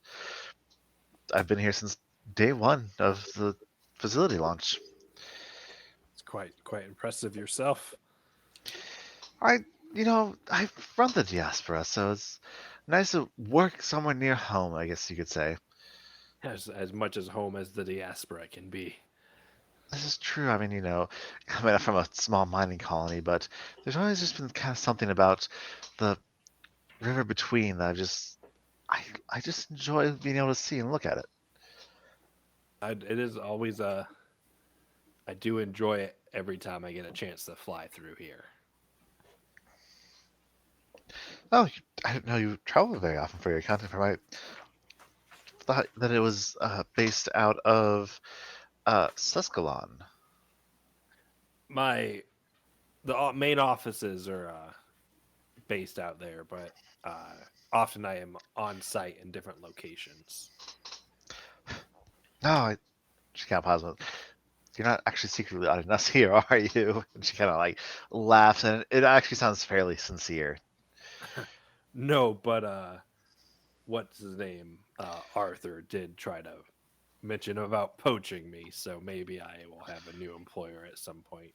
I've been here since day one of the facility launch. It's quite impressive yourself. I, I run the diaspora, so it's nice to work somewhere near home, I guess you could say. As much as home as the diaspora can be. This is true. I mean, coming up from a small mining colony, but there's always just been kind of something about the river between that I just enjoy being able to see and look at it. It is always a. I do enjoy it every time I get a chance to fly through here. Oh, I didn't know you travel very often for your content. From I thought that it was based out of Suskalon. My the main offices are based out there, but uh, often I am on site in different locations. No, she kind of pauses. You're not actually secretly auditing us here, are you? And she kind of like laughs, and it actually sounds fairly sincere. No, but what's his name? Arthur did try to mention about poaching me, so maybe I will have a new employer at some point.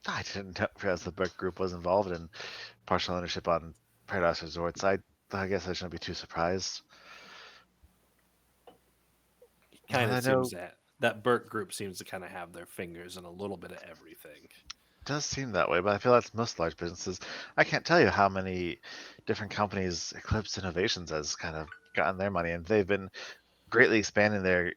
I didn't realize the Burke Group was involved in partial ownership on Paradise Resorts. I guess I shouldn't be too surprised. Kind of I seems know that Burke group seems to kind of have their fingers in a little bit of everything. it does seem that way, but I feel that's most large businesses. I can't tell you how many different companies Eclipse Innovations has kind of gotten their money, and they've been greatly expanding their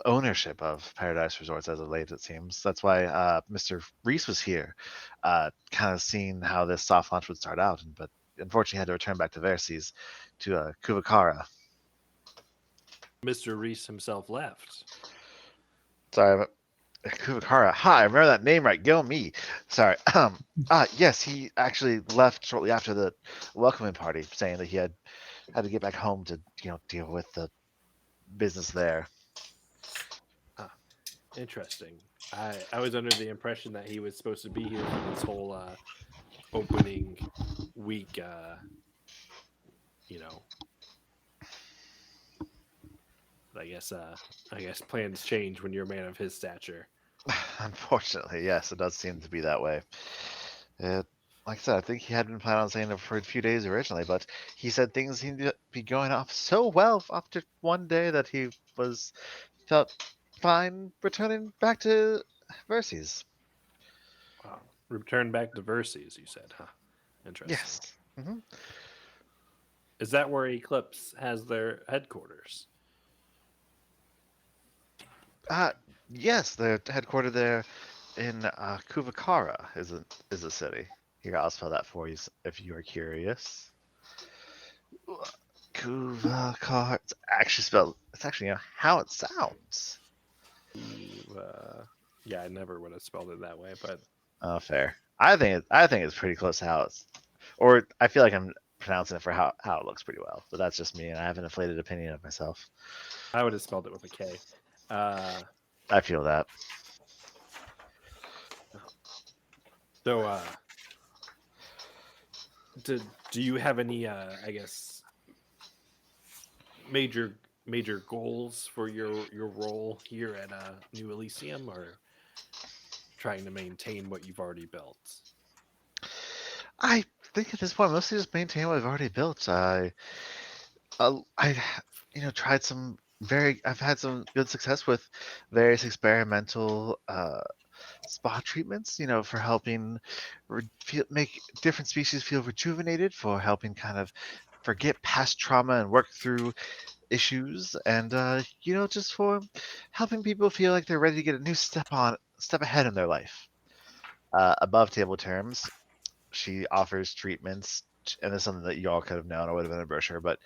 ownership of Paradise Resorts as of late, it seems. That's why Mr. Reese was here, kind of seeing how this soft launch would start out, but unfortunately had to return back to Verces to Kuvakara. Mr. Reese himself left. Sorry, Kuvakara. Hi, I remember that name right. Go me. Sorry. Yes, he actually left shortly after the welcoming party, saying that he had to get back home to deal with the business there. Huh. Interesting. I was under the impression that he was supposed to be here for this whole opening week. You know, but I guess plans change when you're a man of his stature. Unfortunately, yes, it does seem to be that way. It, like I said, I think he had been planning on staying there for a few days originally, but he said things seemed to be going off so well after one day that he felt fine returning back to Verces. Wow. Return back to Verses, you said, huh? Interesting. Yes. Hmm. Is that where Eclipse has their headquarters? Uh, yes, they're headquartered there in Kuvakara is a city. Here, I'll spell that for you if you are curious. Kuvakar. It's actually spelled. It's actually how it sounds. Ooh, yeah, I never would have spelled it that way, but Oh, fair. I think it's pretty close to how it's, or I feel like I'm pronouncing it for how it looks pretty well. But that's just me, and I have an inflated opinion of myself. I would have spelled it with a K. Uh, I feel that. so, do you have any, I guess, major major goals for your role here at New Elysium, or trying to maintain what you've already built? I think at this point, mostly just maintain what I've already built. I, tried some very. I've had some good success with various experimental spa treatments. For helping make different species feel rejuvenated, for helping kind of forget past trauma and work through issues, and just for helping people feel like they're ready to get a new step ahead in their life. Above table terms, she offers treatments, and it's something that you all could have known or would have been in a brochure. But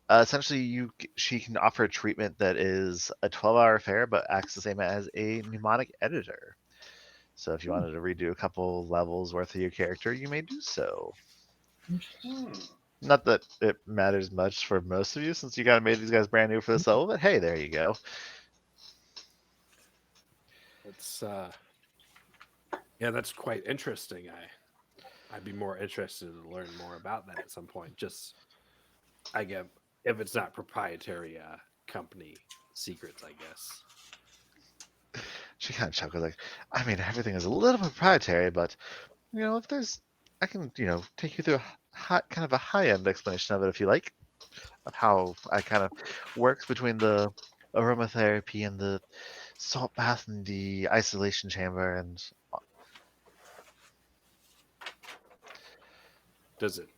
essentially, she can offer a treatment that is a 12-hour affair, but acts the same as a mnemonic editor. So if you wanted to redo a couple levels worth of your character, you may do so. Hmm. Not that it matters much for most of you, since you kind of made these guys brand new for this level. But hey, there you go. It's yeah, that's quite interesting. I'd be more interested to learn more about that at some point. Just I get if it's not proprietary company secrets, I guess. She kind of chuckled, like, I mean, everything is a little proprietary, but if there's, I can, take you through kind of a high-end explanation of it if you like, of how I kind of works between the aromatherapy and the salt bath and the isolation chamber, and Does it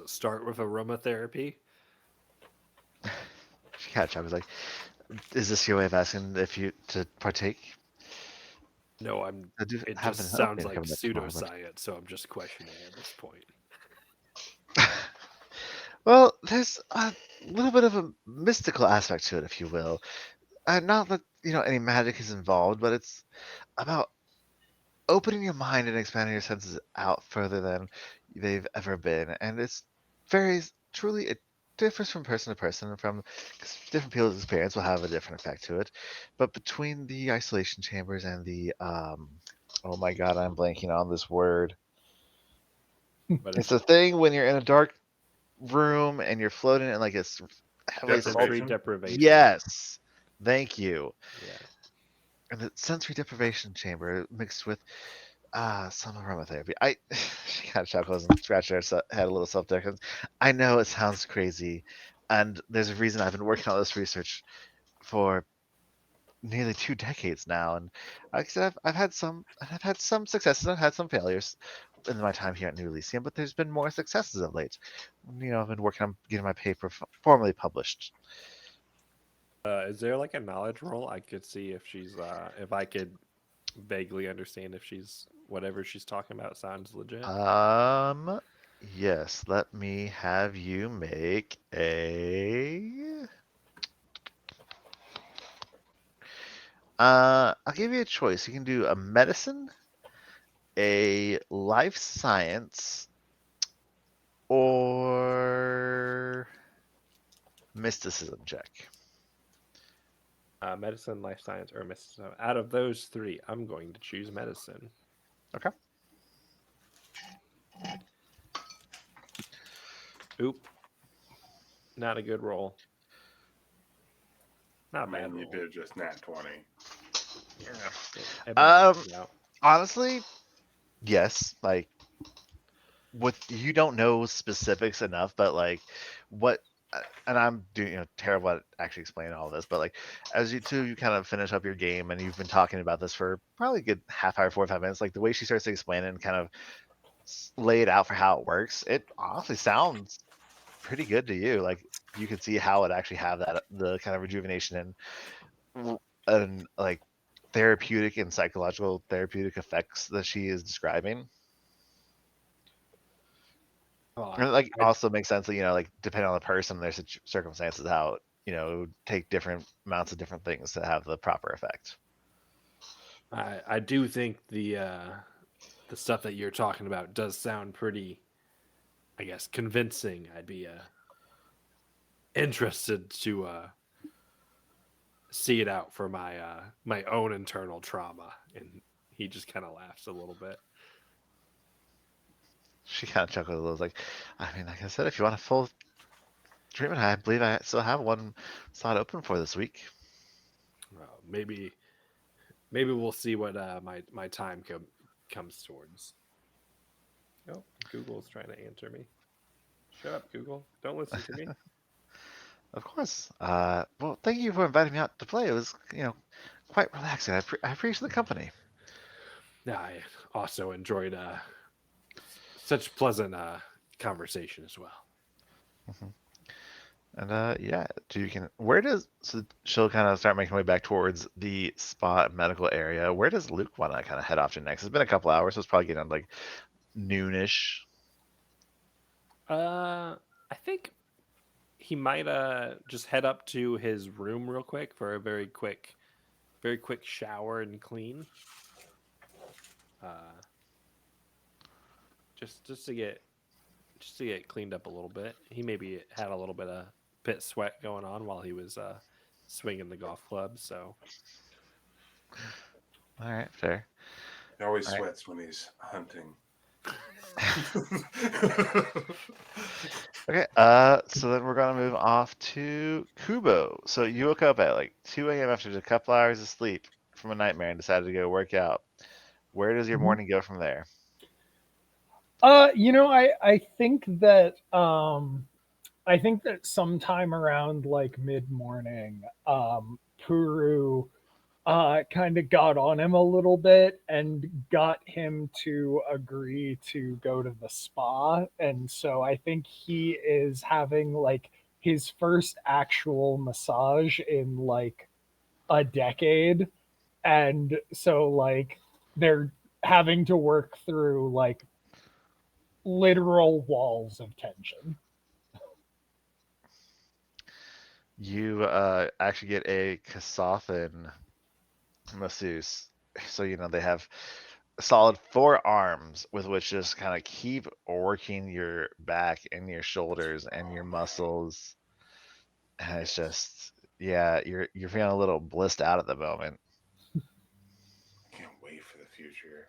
start with aromatherapy? she kind of chuckles, like, is this your way of asking if you to partake? No, I do it have an just sounds opening like coming up tomorrow, but pseudoscience, so I'm just questioning at this point. well, there's a little bit of a mystical aspect to it, if you will. Not that any magic is involved, but it's about opening your mind and expanding your senses out further than they've ever been. And it's very truly it differs from person to person, and from 'cause different people's experience will have a different effect to it. But between the isolation chambers and the oh my god, I'm blanking on this word. But It's is a it thing when you're in a dark room and you're floating in like a heavily salt. sensory Deprivation. deprivation? Yes, thank you. Yeah. And the sensory deprivation chamber mixed with some aromatherapy. I she kind of chuckles and scratched her head a little self-defense. I know it sounds crazy, and there's a reason I've been working on this research for nearly 2 decades now. And like I said, I've had some successes, I've had some failures in my time here at New Elysium, but there's been more successes of late. I've been working on getting my paper formally published. Is there like a knowledge roll I could see if I could vaguely understand if she's whatever she's talking about sounds legit? Um, yes, let me have you make a. I'll give you a choice. You can do a medicine, a life science, or mysticism check. Medicine, life science, or mysticism. Out of those three, I'm going to choose medicine. Okay. Oop, not a good roll. Not a bad Man, you roll. did just nat 20. It Um, balances out. honestly, yes. Like, with you don't know specifics enough, but like, what and I'm doing terrible at actually explaining all this, but like as you kind of finish up your game and you've been talking about this for probably a good half hour, 45 minutes, like the way she starts to explain it and kind of lay it out for how it works, it honestly sounds pretty good to you. Like you can see how it actually have that the kind of rejuvenation and like therapeutic and psychological therapeutic effects that she is describing. Oh, And like I, also makes sense that like depending on the person, and their circumstances, how it would take different amounts of different things to have the proper effect. I do think the stuff that you're talking about does sound pretty, I guess, convincing. I'd be interested to see it out for my own internal trauma. And he just kind of laughs a little bit. She kind of chuckled a little, like, I mean, like I said, if you want a full treatment, I believe I still have one slot open for this week. Maybe we'll see what my time comes towards. Oh, Google's trying to answer me. Shut up, Google. Don't listen to me. Of course. Well, thank you for inviting me out to play. It was, quite relaxing. I appreciate the company. I also enjoyed such pleasant conversation as well. Mhm. And yeah, where does so she'll kind of start making her way back towards the spa medical area. Where does Luke want to kind of head off to next? It's been a couple hours, so it's probably getting on like noonish. I think he might just head up to his room real quick for a very quick shower and clean. Uh, just to get cleaned up a little bit. He maybe had a little bit of pit sweat going on while he was swinging the golf club. So All right, fair. He always All right. sweats when he's hunting. Okay, so then we're gonna move off to Kubo. So you woke up at like 2 a.m. after just a couple hours of sleep from a nightmare and decided to go work out. Where does your Mhm. morning go from there? I think that sometime around like mid morning, Puru kind of got on him a little bit and got him to agree to go to the spa. And so I think he is having like his first actual massage in like a decade. And so, like, they're having to work through like literal walls of tension. You actually get a Kasathan masseuse. So they have solid 4 arms with which just kind of keep working your back and your shoulders and your muscles. And it's just, yeah, you're feeling a little blissed out at the moment. Can't wait for the future.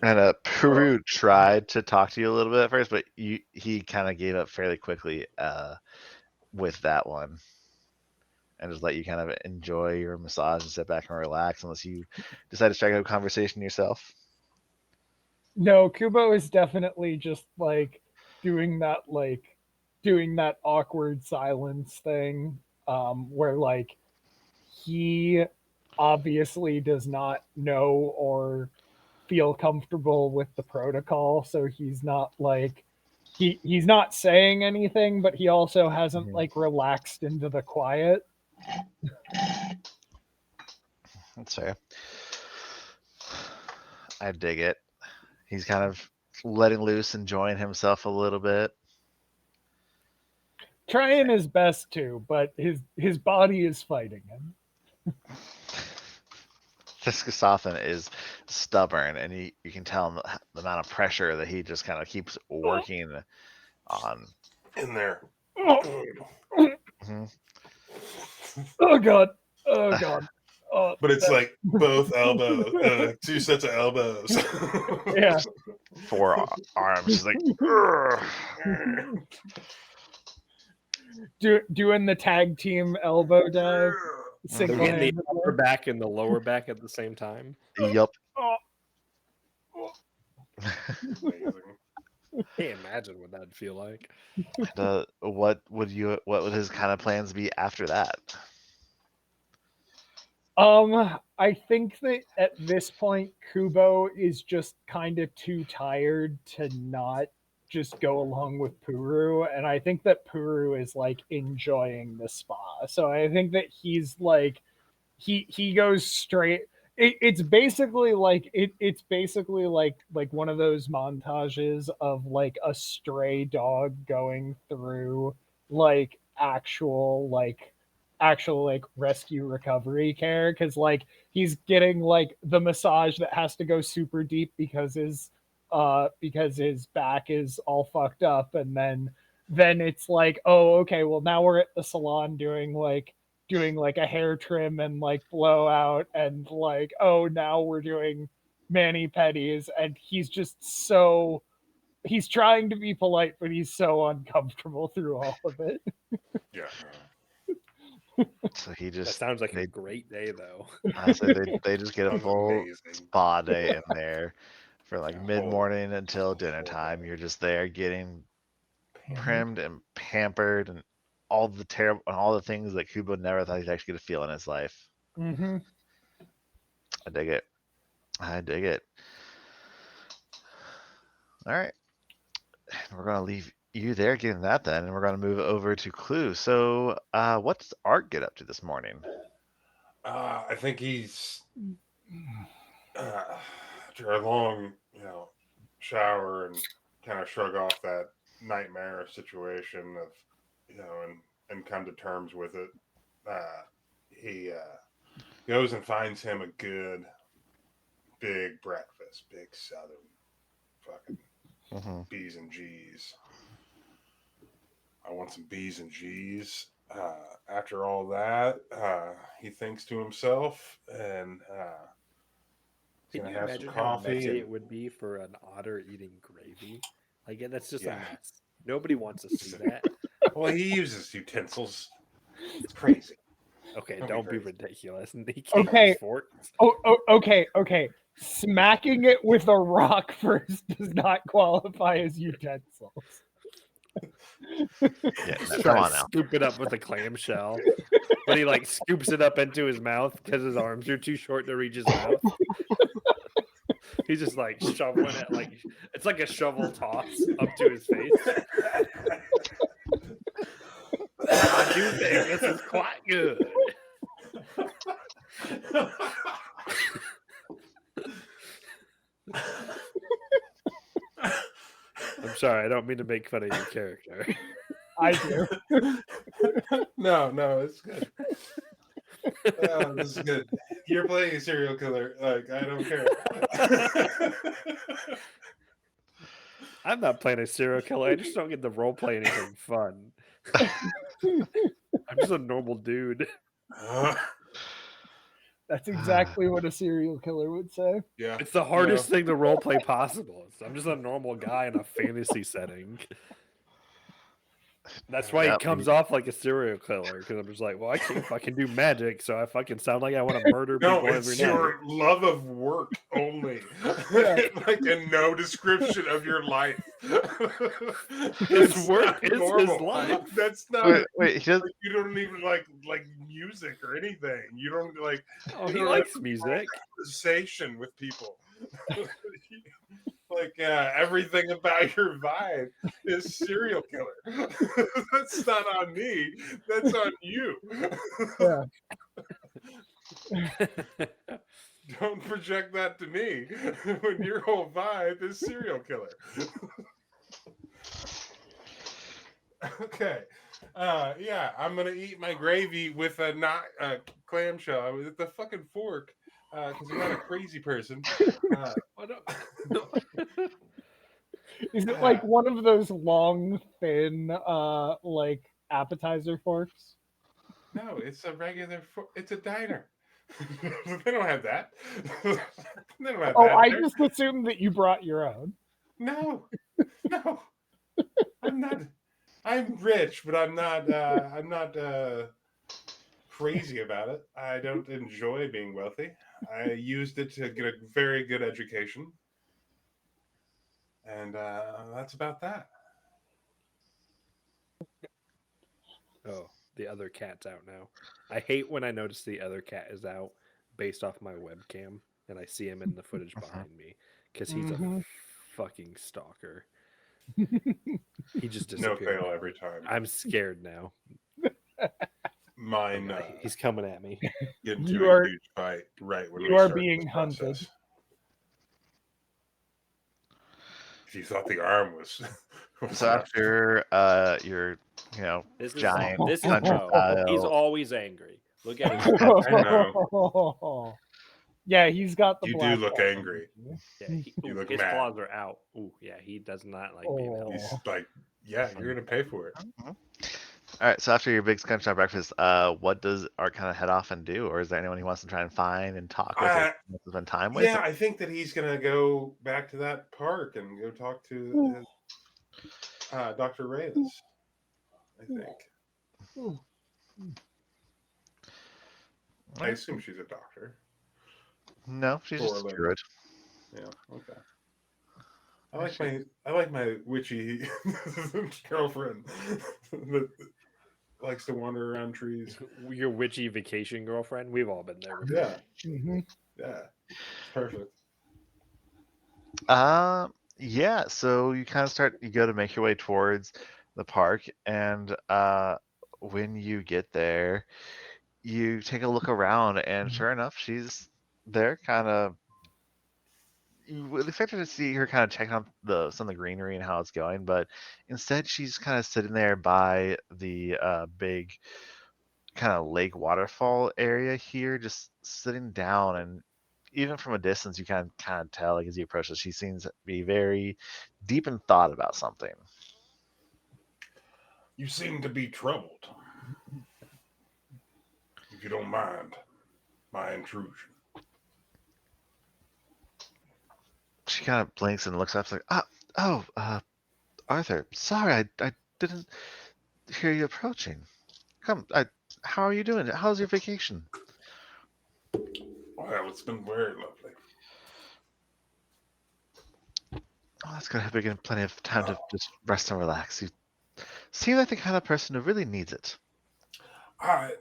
And Peru tried to talk to you a little bit at first, but he kind of gave up fairly quickly with that one, and just let you kind of enjoy your massage and sit back and relax, unless you decide to strike up a conversation yourself. No, Kubo is definitely just like doing that like doing that awkward silence thing, where like he obviously does not know or feel comfortable with the protocol, so he's not like he's not saying anything, but he also hasn't Mhm. like relaxed into the quiet. That's fair. I dig it. He's kind of letting loose, enjoying himself a little bit. Trying his best to, but his body is fighting him. Fiskasathan is stubborn, and you can tell the amount of pressure that he just kind of keeps working on. In there. Oh, Mhm. oh god. Oh god. Oh, But it's like both elbows, two sets of elbows. yeah. 4 arms, just like, "Ugh." Doing the tag team elbow dive They're single getting the handedly. upper back and the lower back at the same time. Yup. Oh, Amazing. Can't imagine what that'd feel like. What would his kind of plans be after that? I think that at this point, Kubo is just kind of too tired to not just go along with Puru, and I think that Puru is like enjoying the spa. So I think that he's like he goes straight. it's basically like it's basically like one of those montages of like a stray dog going through like actual like rescue recovery care, because like he's getting like the massage that has to go super deep because his back is all fucked up, and then it's like, oh, okay, well now we're at the salon doing like a hair trim and like blowout, and like, oh, now we're doing mani pedis, and he's trying to be polite, but he's so uncomfortable through all of it. Yeah. So he That just sounds like a they great day, though. I said they just get a Sounds full amazing. spa day in there for like A mid whole- morning until a dinner whole time. day. You're just there getting Pampered. trimmed and pampered and all the things that Kubo never thought he'd actually get to feel in his life. Mm-hmm. I dig it. I dig it. All right. We're gonna leave you there getting that then, and we're gonna move over to Clue. So what's Art get up to this morning? I think he's after a long, shower and kind of shrug off that nightmare situation of, and come to terms with it. He goes and finds him a good big breakfast, big Southern fucking Mm-hmm. B's and G's. I want some B's and G's. After all that, he thinks to himself and he's Can gonna you have some imagine how coffee. messy And, it would be for an otter eating gravy? Like, that's just a Yeah. mess. Nobody wants to see that. well, he uses utensils. It's crazy. Okay, Don't be don't be crazy. ridiculous. He can't Okay. use forks. Okay. Smacking it with a rock first does not qualify as utensils. Yeah, Just come try on to now. scoop it up with a clamshell. But he like scoops it up into his mouth because his arms are too short to reach his mouth. He's just like shoveling it, like it's like a shovel toss up to his face. I do think this is quite good. I'm sorry, I don't mean to make fun of your character. I do. No, it's good. This is good. You're playing a serial killer. Like, I don't care. I'm not playing a serial killer. I just don't get to role play anything fun. I'm just a normal dude. That's exactly what a serial killer would say. Yeah. It's the hardest thing to role play possible. I'm just a normal guy in a fantasy setting. That's why he Yep. comes off like a serial killer, because I'm just like, well, I can't fucking do magic, so I fucking sound like I want to murder No, people it's every night. your love of work only. Like a no description of your life. His work not is normal. his life. That's not. Wait, he does. Like, you don't even like music or anything. You don't like. Oh, you he don't likes have music. conversation with people. Like everything about your vibe is serial killer. That's not on me. That's on you. Yeah. Don't project that to me when your whole vibe is serial killer. Okay. Yeah, I'm gonna eat my gravy with a not clamshell with the fucking fork because I'm not a crazy person. Is it like one of those long, thin, like appetizer forks? No, it's a regular. It's a diner. They don't have that. They don't have Oh, that. I there. just assumed that you brought your own. No, I'm not. I'm rich, but I'm not. I'm not crazy about it. I don't enjoy being wealthy. I used it to get a very good education, and that's about that. Oh, the other cat's out now. I hate when I notice the other cat is out based off my webcam, and I see him in the footage behind me because he's a fucking stalker. He just No disappeared. fail every time. I'm scared now. Mine He's coming at me. get into You a are- huge fight right when you we are start being this hunted. process. If you thought the arm was, So not- after your This is giant this is country bro. He's style, always angry. Look at his. I know. Yeah, he's got the You do black. look belt. angry. Yeah, You look his mad. claws are out. Ooh, yeah, he does not like being held. He's like, yeah, you're gonna pay for it. all right. So after your big country style breakfast, what does Art kind of head off and do, or is there anyone he wants to try and find and talk with, or wants to spend time with? Yeah, I think that he's gonna go back to that park and go talk to his, Dr. Reyes. I think. I assume she's a doctor. No, she's just a Or druid. Yeah. Okay. I like my witchy girlfriend that likes to wander around trees. Your witchy vacation girlfriend. We've all been there before. Yeah. Mhm. Yeah. Perfect. Yeah. So you kind of you go to make your way towards the park, and when you get there, you take a look around, and sure enough, she's there, kind of. You would expect to see her kind of checking out some of the greenery and how it's going, but instead she's kind of sitting there by the big kind of lake waterfall area here, just sitting down. And even from a distance, you kind of tell, like, as you approach her, she seems to be very deep in thought about something. You seem to be troubled. If you don't mind my intrusion. She kind of blinks and looks up, like, Arthur, sorry, I didn't hear you approaching. How are you doing? How's your vacation? Well, it's been very lovely. Oh, that's good. I hope you're getting plenty of time to just rest and relax. You seem like the kind of person who really needs it. I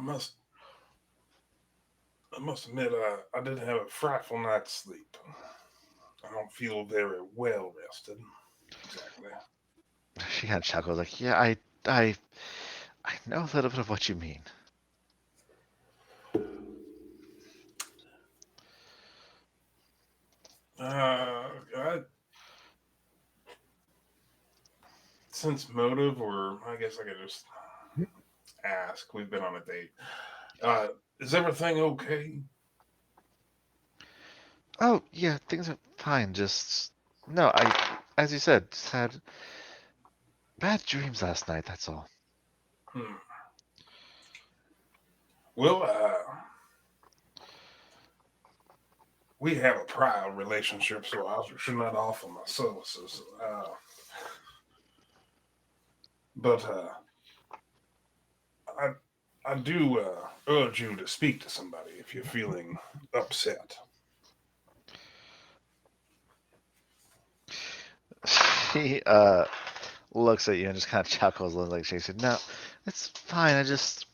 must admit, I did have a frightful night's sleep. I don't feel very well rested. Exactly. She kind of chuckles, like, yeah, I know a little bit of what you mean. I sense motive, or I guess I could just ask. We've been on a date. Is everything okay? Oh, yeah, things are fine. Just no, as you said, just had bad dreams last night. That's all. Well, we have a prior relationship, so I should not offer my services. But I do urge you to speak to somebody if you're feeling upset. She looks at you and just kind of chuckles, like she said, "No, it's fine. I just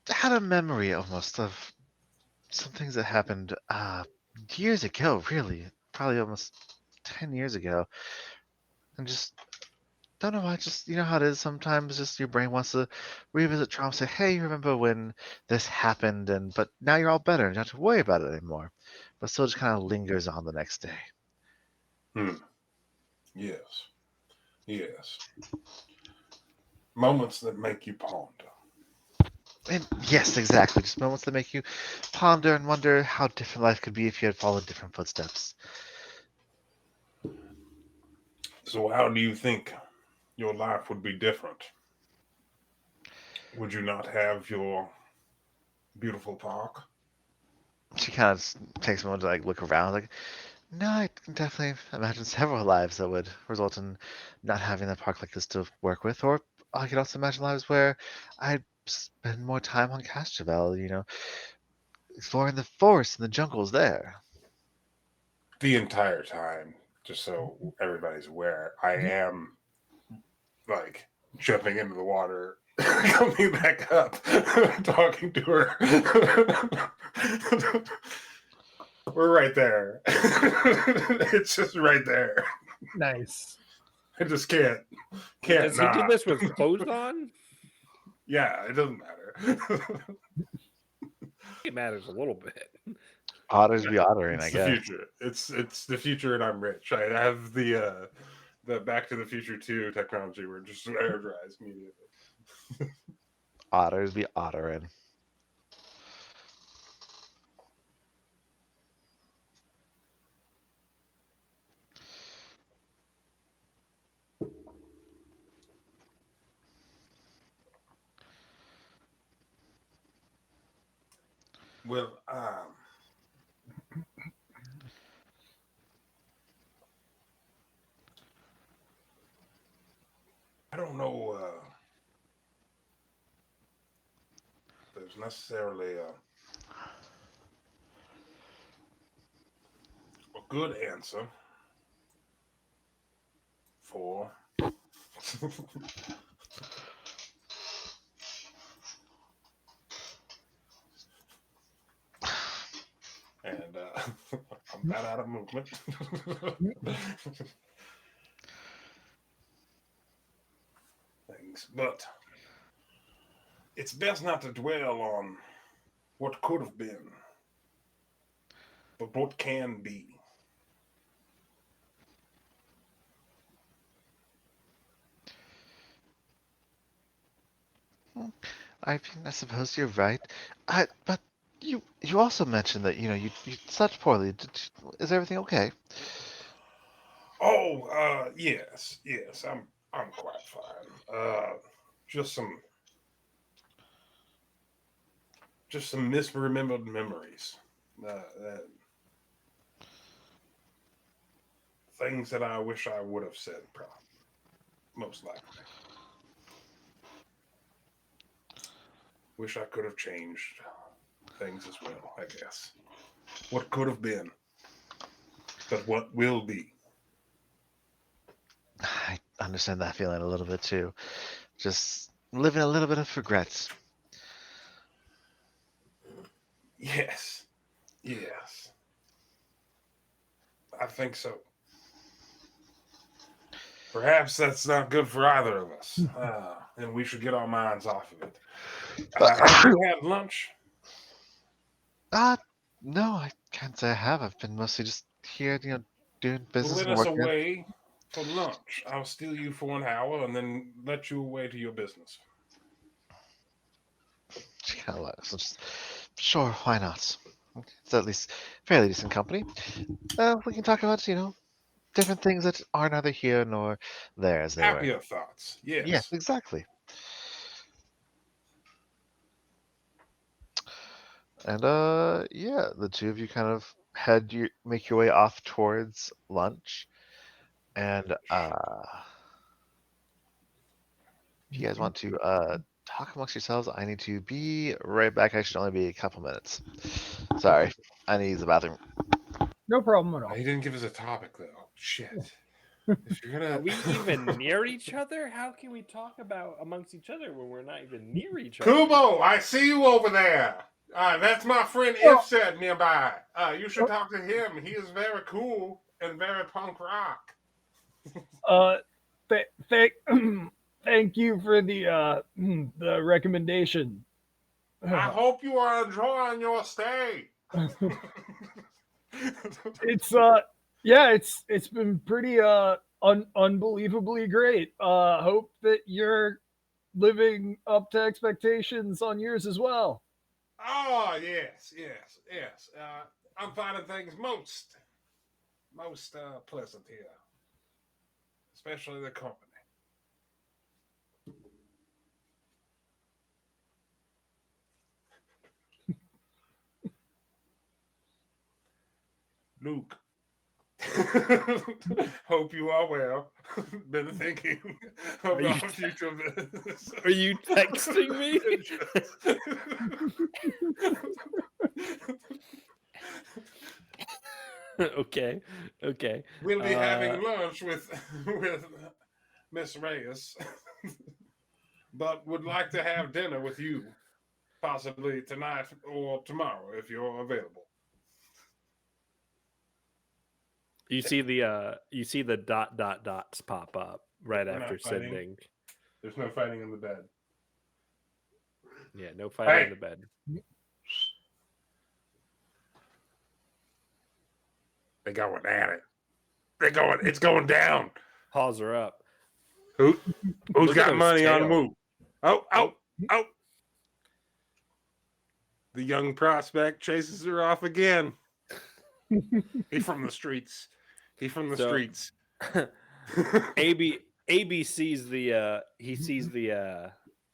had a memory almost of some things that happened years ago. Really, probably almost 10 years ago, and just don't know why. Just, you know how it is sometimes. Just your brain wants to revisit trauma. Say, hey, you remember when this happened? And but now you're all better, and you don't have to worry about it anymore. But still, just kind of lingers on the next day. Yes. Yes. Moments that make you ponder. And yes, exactly. Just moments that make you ponder and wonder how different life could be if you had followed different footsteps. So, how do you think your life would be different? Would you not have your beautiful park? She kind of takes a moment to like look around, like, no, I can definitely imagine several lives that would result in not having a park like this to work with. Or I could also imagine lives where I'd spend more time on Castrovel, exploring the forests and the jungles there. The entire time, just so everybody's aware, I am like jumping into the water, coming back up, talking to her. We're right there. It's just right there. Nice. I just can't Does he do not. this with clothes on? Yeah, it doesn't matter. It matters a little bit. Otters be ottering, It's I the guess. future. It's the future, and I'm rich. I have the Back to the Future 2 technology where it just air dries immediately. Otters be ottering. Well, I don't know if there's necessarily a good answer for and I'm not out of movement. Things, but it's best not to dwell on what could have been, but what can be. I suppose you're right. But you also mentioned that you slept poorly. Is everything okay? Oh, yes, I'm quite fine. Just some misremembered memories. Things that I wish I would have said, probably, most likely. Wish I could have changed things as well, I guess. What could have been, but what will be. I understand that feeling a little bit too. Just living a little bit of regrets. Yes, yes, I think so. Perhaps that's not good for either of us, and we should get our minds off of it. Have you had lunch? Uh, no, I can't say I have. I've been mostly just here, doing Well, business let and us working. away for lunch. I'll steal you for an hour and then let you away to your business. She kind of looks. Just, sure, why not? It's at least fairly decent company. We can talk about, different things that are neither here nor there, as they were. Happier thoughts, Yes, yes. exactly. And yeah, the two of you kind of make your way off towards lunch. And if you guys want to talk amongst yourselves, I need to be right back. I should only be a couple minutes. Sorry, I need to use the bathroom. No problem at all. He didn't give us a topic though. Shit. If you're Are gonna we even near each other? How can we talk about amongst each other when we're not even near each other? Kubo, I see you over there. That's my friend Oh. Ifsed nearby. You should talk to him. He is very cool and very punk rock. Thank thank you for the recommendation. I hope you are enjoying your stay. It's yeah, it's been pretty unbelievably great. Hope that you're living up to expectations on yours as well. Oh yes. I'm finding things most pleasant here, especially the company. Luke, hope you are well. Been thinking Are you about future business. Are you texting me? Okay. We'll be having lunch with Miss Reyes, but would like to have dinner with you, possibly tonight or tomorrow if you're available. You see the dots pop up right We're after not fighting. sending. There's no fighting in the bed. Yeah, no fighting Hey! in the bed. They going at it. It's going down. Paws are up. Who's Look at got those money on the tails. move? Oh. The young prospect chases her off again. He from the streets. So- AB sees the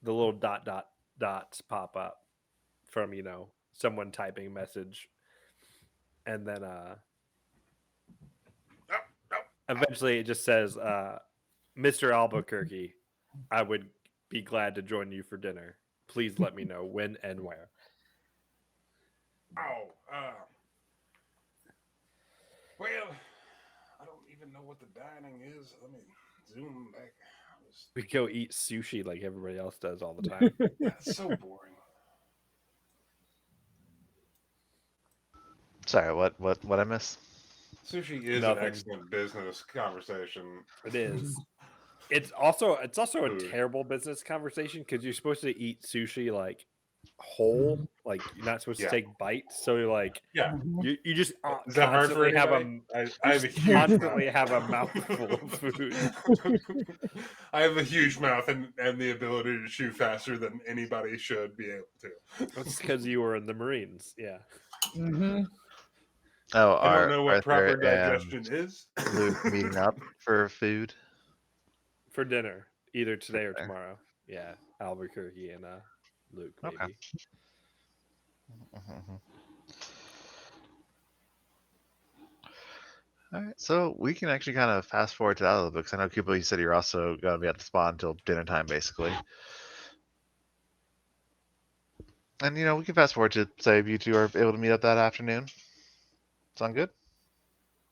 little dots pop up from someone typing a message, and then eventually it just says, "Mr. Albuquerque, I would be glad to join you for dinner. Please let me know when and where." Well, I don't even know what the dining is. Let me zoom back. We go eat sushi like everybody else does all the time. That's so boring. Sorry, what I miss? Sushi is Nothing. an excellent business conversation. It is. It's also a Food. terrible business conversation because you're supposed to eat sushi like whole, like you're not supposed to Yeah. take bites. So you're like, Yeah. you just Is that hard for constantly have anybody? I have a huge constantly mouth. have a mouthful of food. I have a huge mouth and the ability to chew faster than anybody should be able to. That's because you were in the Marines. Yeah. Mm-hmm. Oh, I don't know what proper Arthur digestion is. and Luke meeting up for food. For dinner, either today or tomorrow. Yeah. Albuquerque and Luke, maybe. Okay. Mhm. All right, so we can actually kind of fast forward to that a little bit because I know, Kubo, you said you're also going to be at the spot until dinner time, basically. And we can fast forward to say if you two are able to meet up that afternoon. Sound good?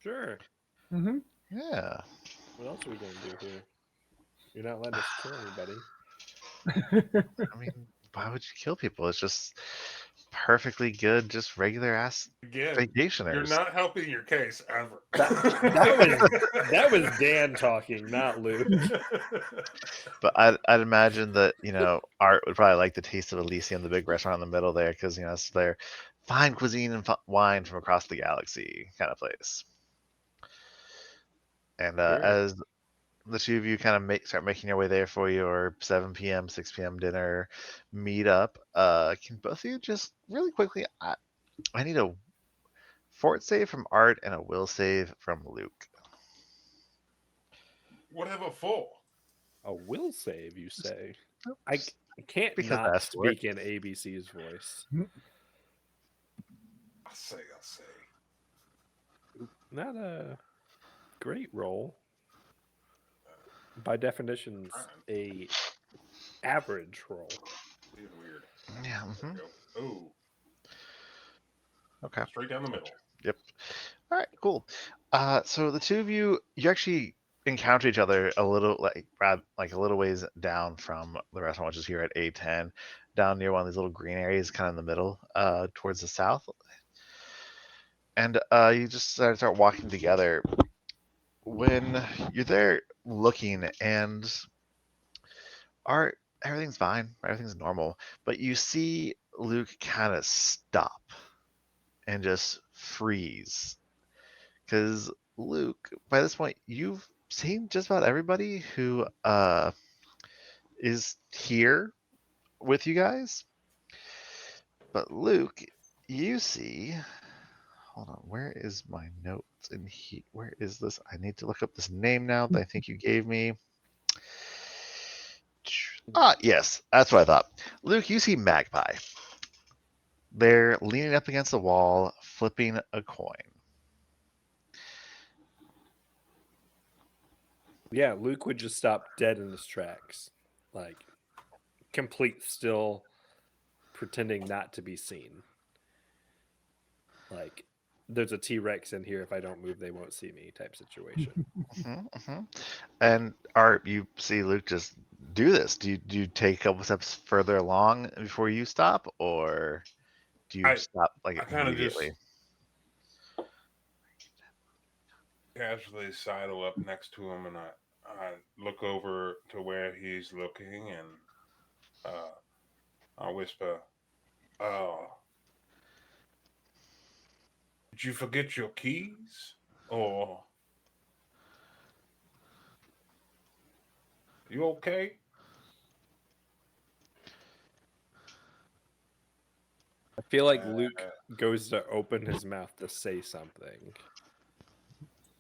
Sure. Mm-hmm. Yeah. What else are we gonna do here? You're not letting us kill anybody. I mean, why would you kill people? It's just perfectly good, just regular ass Again, vacationers. you're not helping your case ever. That was Dan talking, not Luke. But I'd imagine that Art would probably like the taste of Elysium, the big restaurant in the middle there, because it's their fine cuisine and wine from across the galaxy kind of place. And Sure. as the two of you kind of start making your way there for your 7 p.m., 6 p.m. dinner meet up, can both of you just really quickly? I need a fort save from Art and a will save from Luke. Whatever for? A will save, you say? Nope, I can't because I not asked for it. speak in ABC's voice. I'll say. Not a great roll. By definition, a average roll. Being weird. Yeah. There we go. Oh, Okay. straight down the middle. Yep. All right. Cool. So the two of you actually encounter each other a little like a little ways down from the restaurant, which is here at A10, down near one of these little green areas, kind of in the middle, towards the south. And you just start walking together. When you're there looking, and Art, everything's fine, everything's normal, but you see Luke kind of stop and just freeze. Because Luke, by this point, you've seen just about everybody who is here with you guys. But Luke, you see. Hold on, where is my notes in here? Where is this? I need to look up this name now that I think you gave me. Ah, yes, that's what I thought. Luke, you see Magpie. They're leaning up against the wall, flipping a coin. Yeah, Luke would just stop dead in his tracks, like complete still, pretending not to be seen. Like there's a T-Rex in here. If I don't move, they won't see me. Type situation. And Art, you see Luke just do this. Do you take a couple steps further along before you stop, or do you stop like I kind of immediately? just casually sidle up next to him, and I look over to where he's looking, and uh, I whisper, "Oh, did you forget your keys? Or you okay?" I feel like Uh, Luke goes to open his mouth to say something,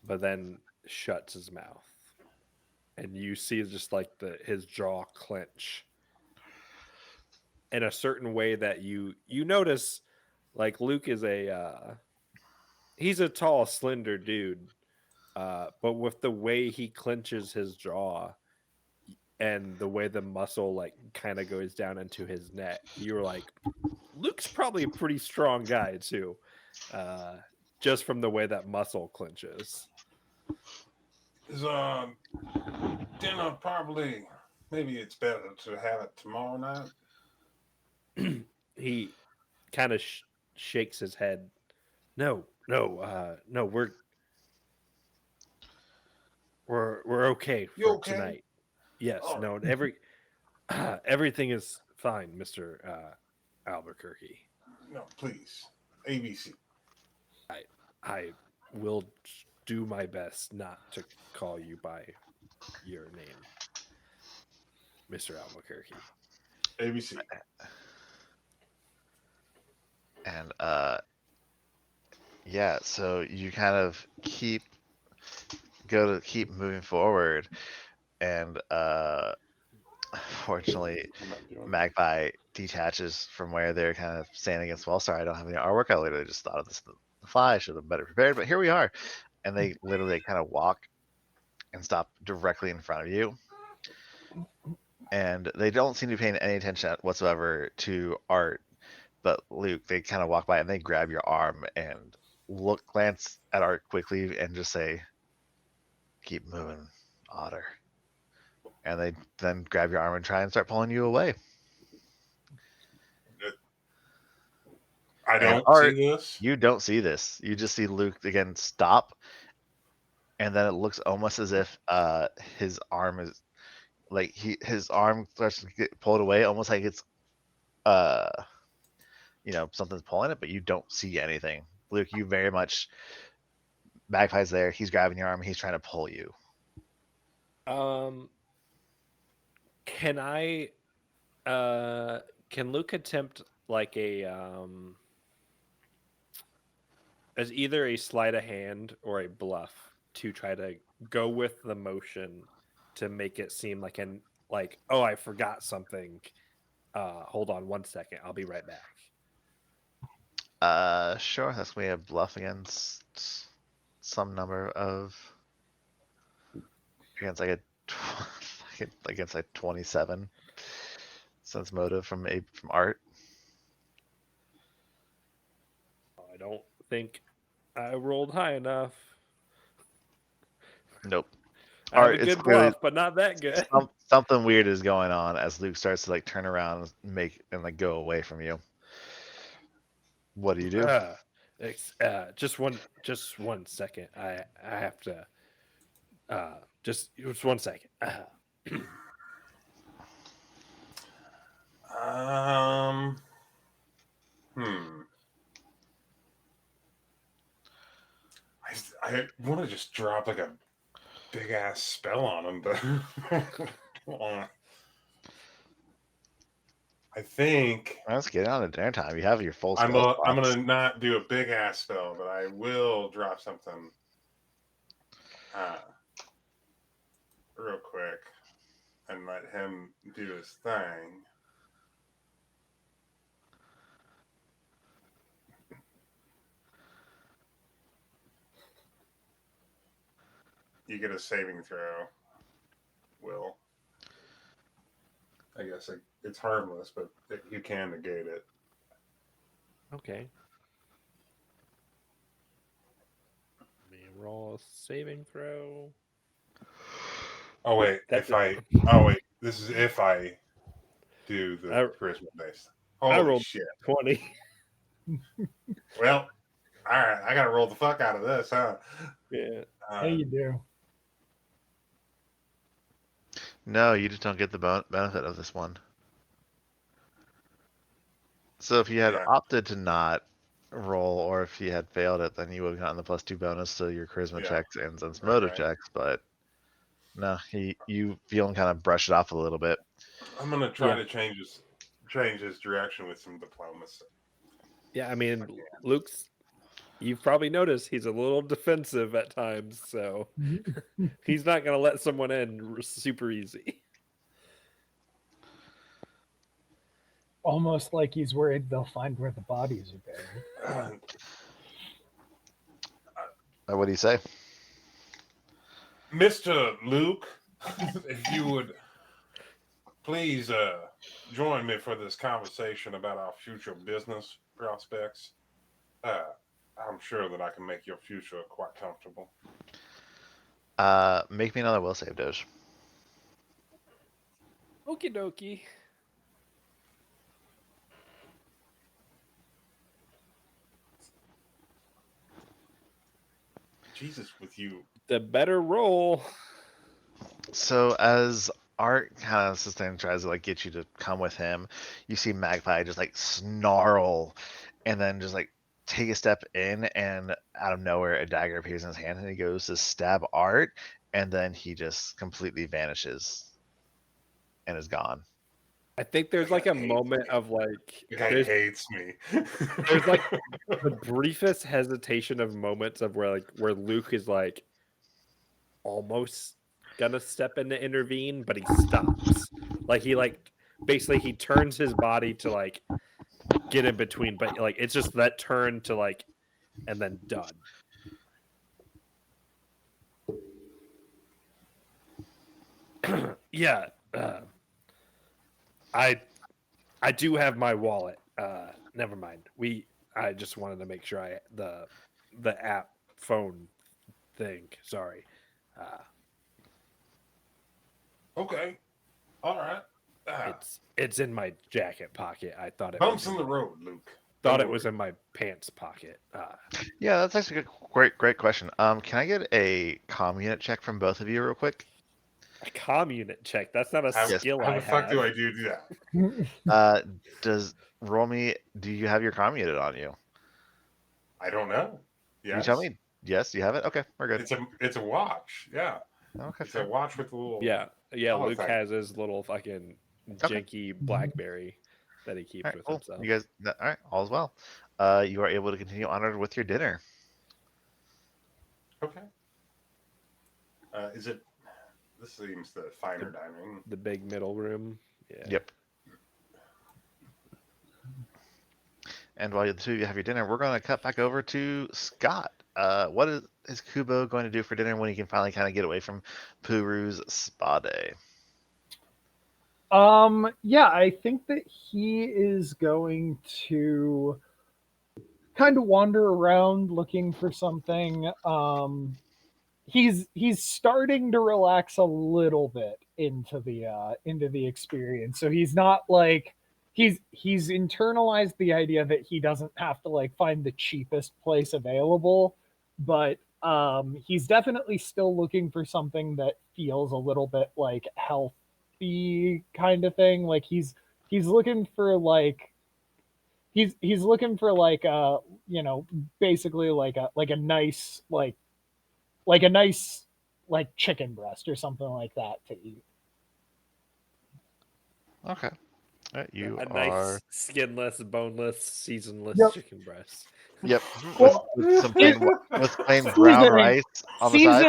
but then shuts his mouth. And you see just like his jaw clench in a certain way that you notice like Luke is he's a tall, slender dude. But with the way he clenches his jaw and the way the muscle like kind of goes down into his neck, you're like, Luke's probably a pretty strong guy too. Uh, just from the way that muscle clenches. Is dinner probably? Maybe it's better to have it tomorrow night. He kind of shakes his head. No, no, no. We're okay You for okay? tonight. Yes, All right. no. Everything is fine, Mister Albuquerque. No, please. ABC. I I will do my best not to call you by your name, Mister Albuquerque. ABC. And yeah, so you kind of keep moving forward, and fortunately, I'm not doing it. Magpie detaches from where they're kind of standing against the wall. Sorry, I don't have any artwork. I literally just thought of this on the fly. I should have better prepared, but here we are. And they literally kind of walk and stop directly in front of you. And they don't seem to be paying any attention whatsoever to Art. But Luke, they kind of walk by and they grab your arm and glance at Art quickly and just say, "Keep moving, Otter." And they then grab your arm and try and start pulling you away. I And don't see Art, this. you don't see this. You just see Luke again stop, and then it looks almost as if his arm is like his arm starts to get pulled away, almost like it's uh something's pulling it, but you don't see anything. Luke, you very much Magpie's there. He's grabbing your arm. He's trying to pull you. Um, can I? Uh, can Luke attempt like as either a sleight of hand or a bluff to try to go with the motion to make it seem like oh, I forgot something. Hold on 1 second. I'll be right back. Sure. That's gonna be a bluff against some number of against like against like 27 sense motive from Art. I don't think I rolled high enough. Nope. I have a Art, it's good clearly bluff, but not that good. something weird is going on as Luke starts to like turn around and like go away from you. What do you do? Just one second. I have to. Just 1 second. Um. Hmm. I want to just drop like a big ass spell on him, but I think Let's get on to dinner time. You have your full I'm spell I'm slots. gonna not do a big ass spell, but I will drop something real quick and let him do his thing. You get a saving throw. Will. I guess it's harmless, but you can negate it. Okay. Let me roll a saving throw. Oh wait, That's this is if I do the I, charisma based. I Holy rolled shit. 20. Well, all right, I gotta roll the fuck out of this, huh? Yeah. Hey, you do. No, you just don't get the benefit of this one. So if you had Yeah. opted to not roll, or if you had failed it, then you would have gotten the +2 bonus to your charisma Yeah. checks and sense Right, motive right. checks. But no, you feel him kind of brush it off a little bit. I'm gonna try Yeah. to change his direction with some diplomacy. Yeah, I mean, Luke's. You've probably noticed he's a little defensive at times, so he's not going to let someone in super easy. Almost like he's worried they'll find where the bodies are buried. What do you say? Mr. Luke, if you would please join me for this conversation about our future business prospects. I'm sure that I can make your future quite comfortable. Make me another will save, Doge. Okie dokie. Jesus, with you. The better roll. So as Art kind of sustains tries to like get you to come with him, you see Magpie just like snarl and then just like take a step in, and out of nowhere a dagger appears in his hand and he goes to stab Art, and then he just completely vanishes and is gone. I think there's like a moment of like The guy there's hates me. there's like the briefest hesitation of moments of where Luke is like almost gonna step in to intervene, but he stops. Like he basically he turns his body to like get in between, but like it's just that turn to like and then done. Yeah, I do have my wallet. Never mind. I just wanted to make sure the app phone thing. Sorry. Okay. All right. It's in my jacket pocket. I thought it Bumps was in the road, Luke. thought Don't it was worry. in my pants pocket. Yeah, that's actually a great question. Can I get a comm unit check from both of you real quick? A comm unit check. That's not a How, Yes. skill how I the fuck do have. I do that? Does roll me? Do you have your comm unit on you? I don't know. You tell Yes. me. Yes, you have it. Okay, we're good. It's a watch. Yeah. Okay, It's a fair. watch with a little. Yeah. Oh, Luke thank has his little fucking Okay. janky BlackBerry that he keeps All right, with cool. himself. You guys, all right, all's well. You are able to continue honored with your dinner. Okay. Is it? This seems the finer dining. The big middle room. Yeah. Yep. And while the two of you have your dinner, we're going to cut back over to Scott. What is Kubo going to do for dinner when he can finally kind of get away from Puru's spa day? Yeah, I think that he is going to kind of wander around looking for something. He's starting to relax a little bit into the experience. So he's not like he's internalized the idea that he doesn't have to like find the cheapest place available, but he's definitely still looking for something that feels a little bit like healthy kind of thing. Like he's looking for like he's looking for like you know, basically like a nice like a nice like chicken breast or something like that to eat. Okay. All right, you A are. nice skinless, boneless, seasonless Yep. chicken breast. Yep. Well, With some plain with plain brown seasoning, rice on the side.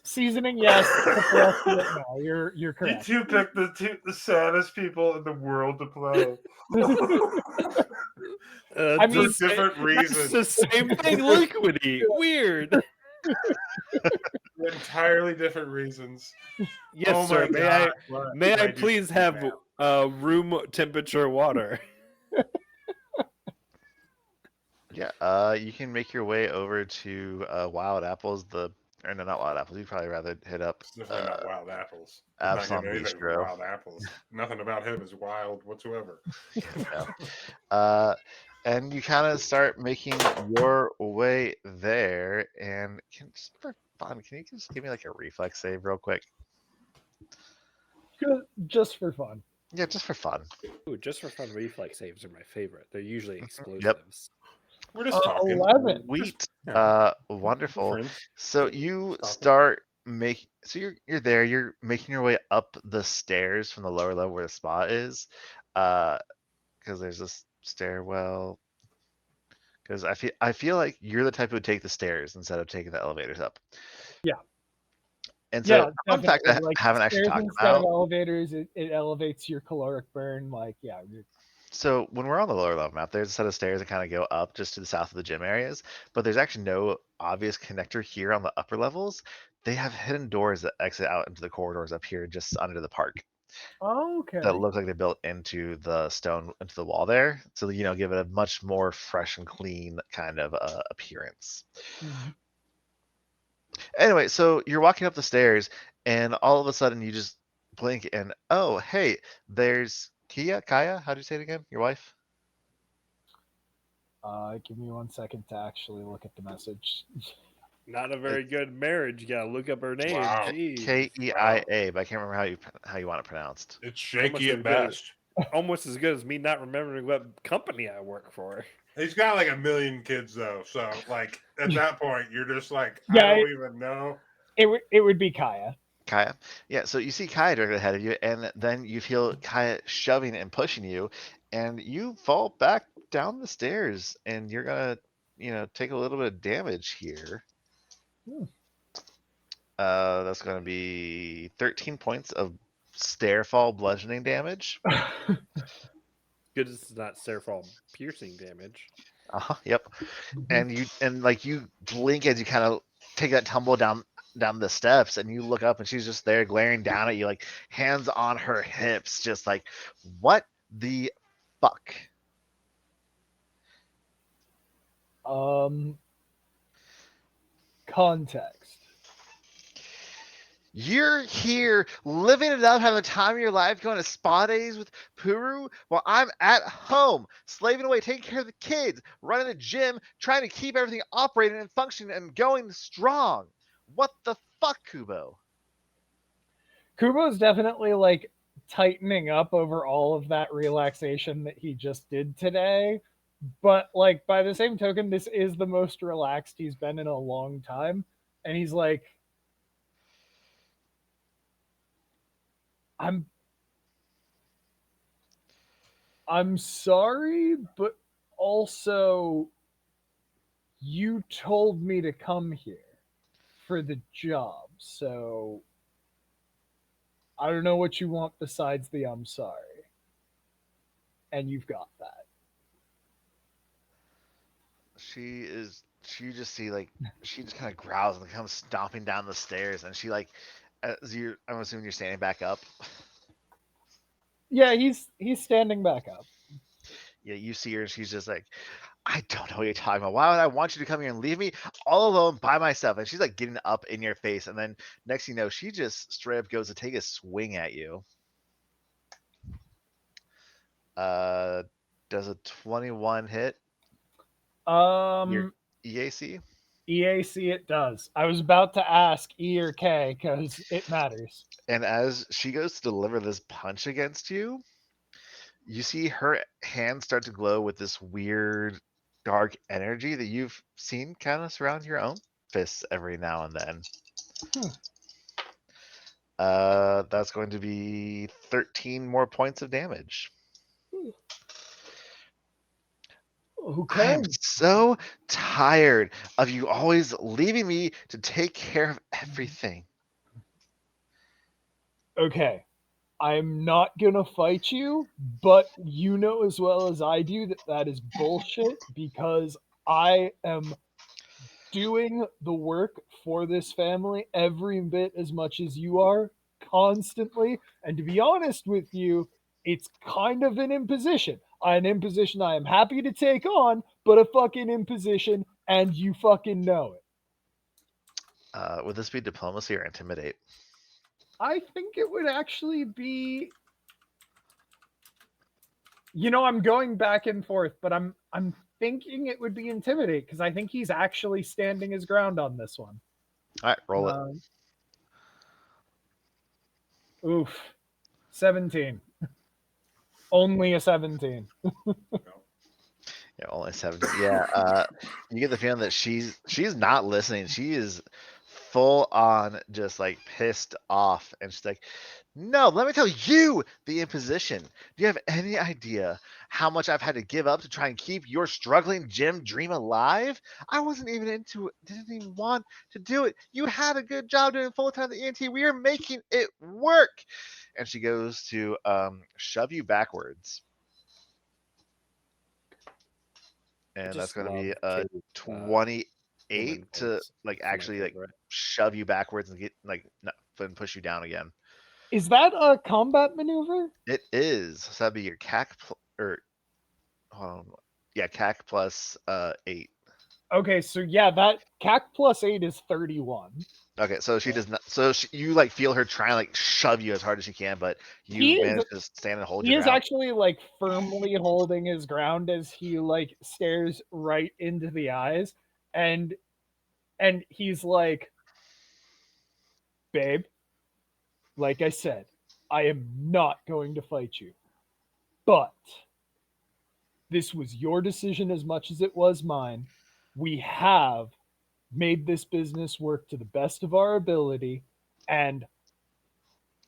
seasoning, yes. But the rest of it, no. You're You correct. two picked the saddest people in the world to play. I mean, for different reasons. That's the same thing Luke would eat. Weird. Entirely different reasons. Yes, Oh sir. my May God, I what may did I I do please to you have room temperature water? Yeah. You can make your way over to Wild Apples. Or no, not Wild Apples. You'd probably rather hit up It's definitely not wild apples. I'm not Absalom getting anything from Bistro. wild apples. Nothing about him is wild whatsoever. No. And you kind of start making your way there, and can just fun, can you just give me like a reflex save real quick? Just for fun. Yeah, just for fun. Ooh, just for fun, reflex saves are my favorite. They're usually Yep. explosives. We're just talking. 11. Sweet. Yeah. Wonderful. Friends. So Just you talking. start make so you're there, you're making your way up the stairs from the lower level where the spot is. Because there's this stairwell. Because I feel like you're the type who would take the stairs instead of taking the elevators up. Yeah. And so Yeah, a fun fact definitely. I Like haven't actually stairs talked instead of about. elevators, it elevates your caloric burn. Like, yeah. So when we're on the lower level map, there's a set of stairs that kind of go up just to the south of the gym areas, but there's actually no obvious connector here on the upper levels. They have hidden doors that exit out into the corridors up here just under the park Okay. that look like they're built into the stone into the wall there. So give it a much more fresh and clean kind of appearance. Mhm. Anyway, so you're walking up the stairs, and all of a sudden you just blink, and oh, hey, there's Kaya. How do you say it again? Your wife? Give me 1 second to actually look at the message. Not a very good marriage. You gotta look up her name. Wow. Jeez. Keia, but I can't remember how you want it pronounced. It's Almost shaky as at good as- best. Almost as good as me not remembering what company I work for. He's got like 1,000,000 kids though, so like at that point you're just like, I Yeah, don't even know. it would be Kaya. Kaya. Yeah, so you see Kaya directly ahead of you, and then you feel Kaya shoving and pushing you, and you fall back down the stairs, and you're gonna, take a little bit of damage here. Hmm. That's gonna be 13 points of stair fall bludgeoning damage. Good as it's not Serafall piercing damage. Yep. And you blink as you kind of take that tumble down the steps, and you look up, and she's just there glaring down at you, like hands on her hips, just like, what the fuck? Context. You're here living it up, having the time of your life, going to spa days with Puru, while I'm at home, slaving away, taking care of the kids, running a gym, trying to keep everything operating and functioning and going strong. What the fuck, Kubo? Kubo's definitely like tightening up over all of that relaxation that he just did today. But like by the same token, this is the most relaxed he's been in a long time. And he's like, I'm sorry, but also you told me to come here for the job. So I don't know what you want besides the I'm sorry. And you've got that. You just see, like, she just kind of growls and comes stomping down the stairs, and she, like, I'm assuming you're standing back up. Yeah, he's standing back up. Yeah, you see her, and she's just like, I don't know what you're talking about. Why would I want you to come here and leave me all alone by myself? And she's like getting up in your face, and then next thing you know, she just straight up goes to take a swing at you. Does a 21 hit your EAC? EAC it does. I was about to ask E or K because it matters. And as she goes to deliver this punch against you, you see her hands start to glow with this weird dark energy that you've seen kind of surround your own fists every now and then. That's going to be 13 more points of damage. I Okay. am so tired of you always leaving me to take care of everything. Okay. I'm not gonna fight you, but you know as well as I do that that is bullshit because I am doing the work for this family every bit as much as you are constantly. And to be honest with you, it's kind of an imposition. An imposition I am happy to take on, but a fucking imposition, and you fucking know it. Would this be diplomacy or intimidate? I think it would actually be. I'm going back and forth, but I'm thinking it would be intimidate because I think he's actually standing his ground on this one. All right, roll it. Oof. 17. Only a 17. Yeah, only 17. Yeah, you get the feeling that she's not listening. She is full on just like pissed off, and she's like, "No, let me tell you, the imposition. Do you have any idea how much I've had to give up to try and keep your struggling gym dream alive? I wasn't even into it, didn't even want to do it. You had a good job doing full time at the ENT. We are making it work." And she goes to shove you backwards. And that's just going to love be a Katie's, woman 28 to voice. like It's my actually like favorite. shove you backwards and get like and push you down again. Is that a combat maneuver? It is. So that'd be your or hold on. Yeah, CAC plus 8. Okay, so yeah, that CAC plus 8 is 31. Okay, so she does not. So you like feel her trying to like shove you as hard as she can, but He you is manage to stand and hold he your is ground. actually like firmly holding his ground as he like stares right into the eyes, and he's like, "Babe, like I said, I am not going to fight you. But this was your decision as much as it was mine. We have made this business work to the best of our ability, and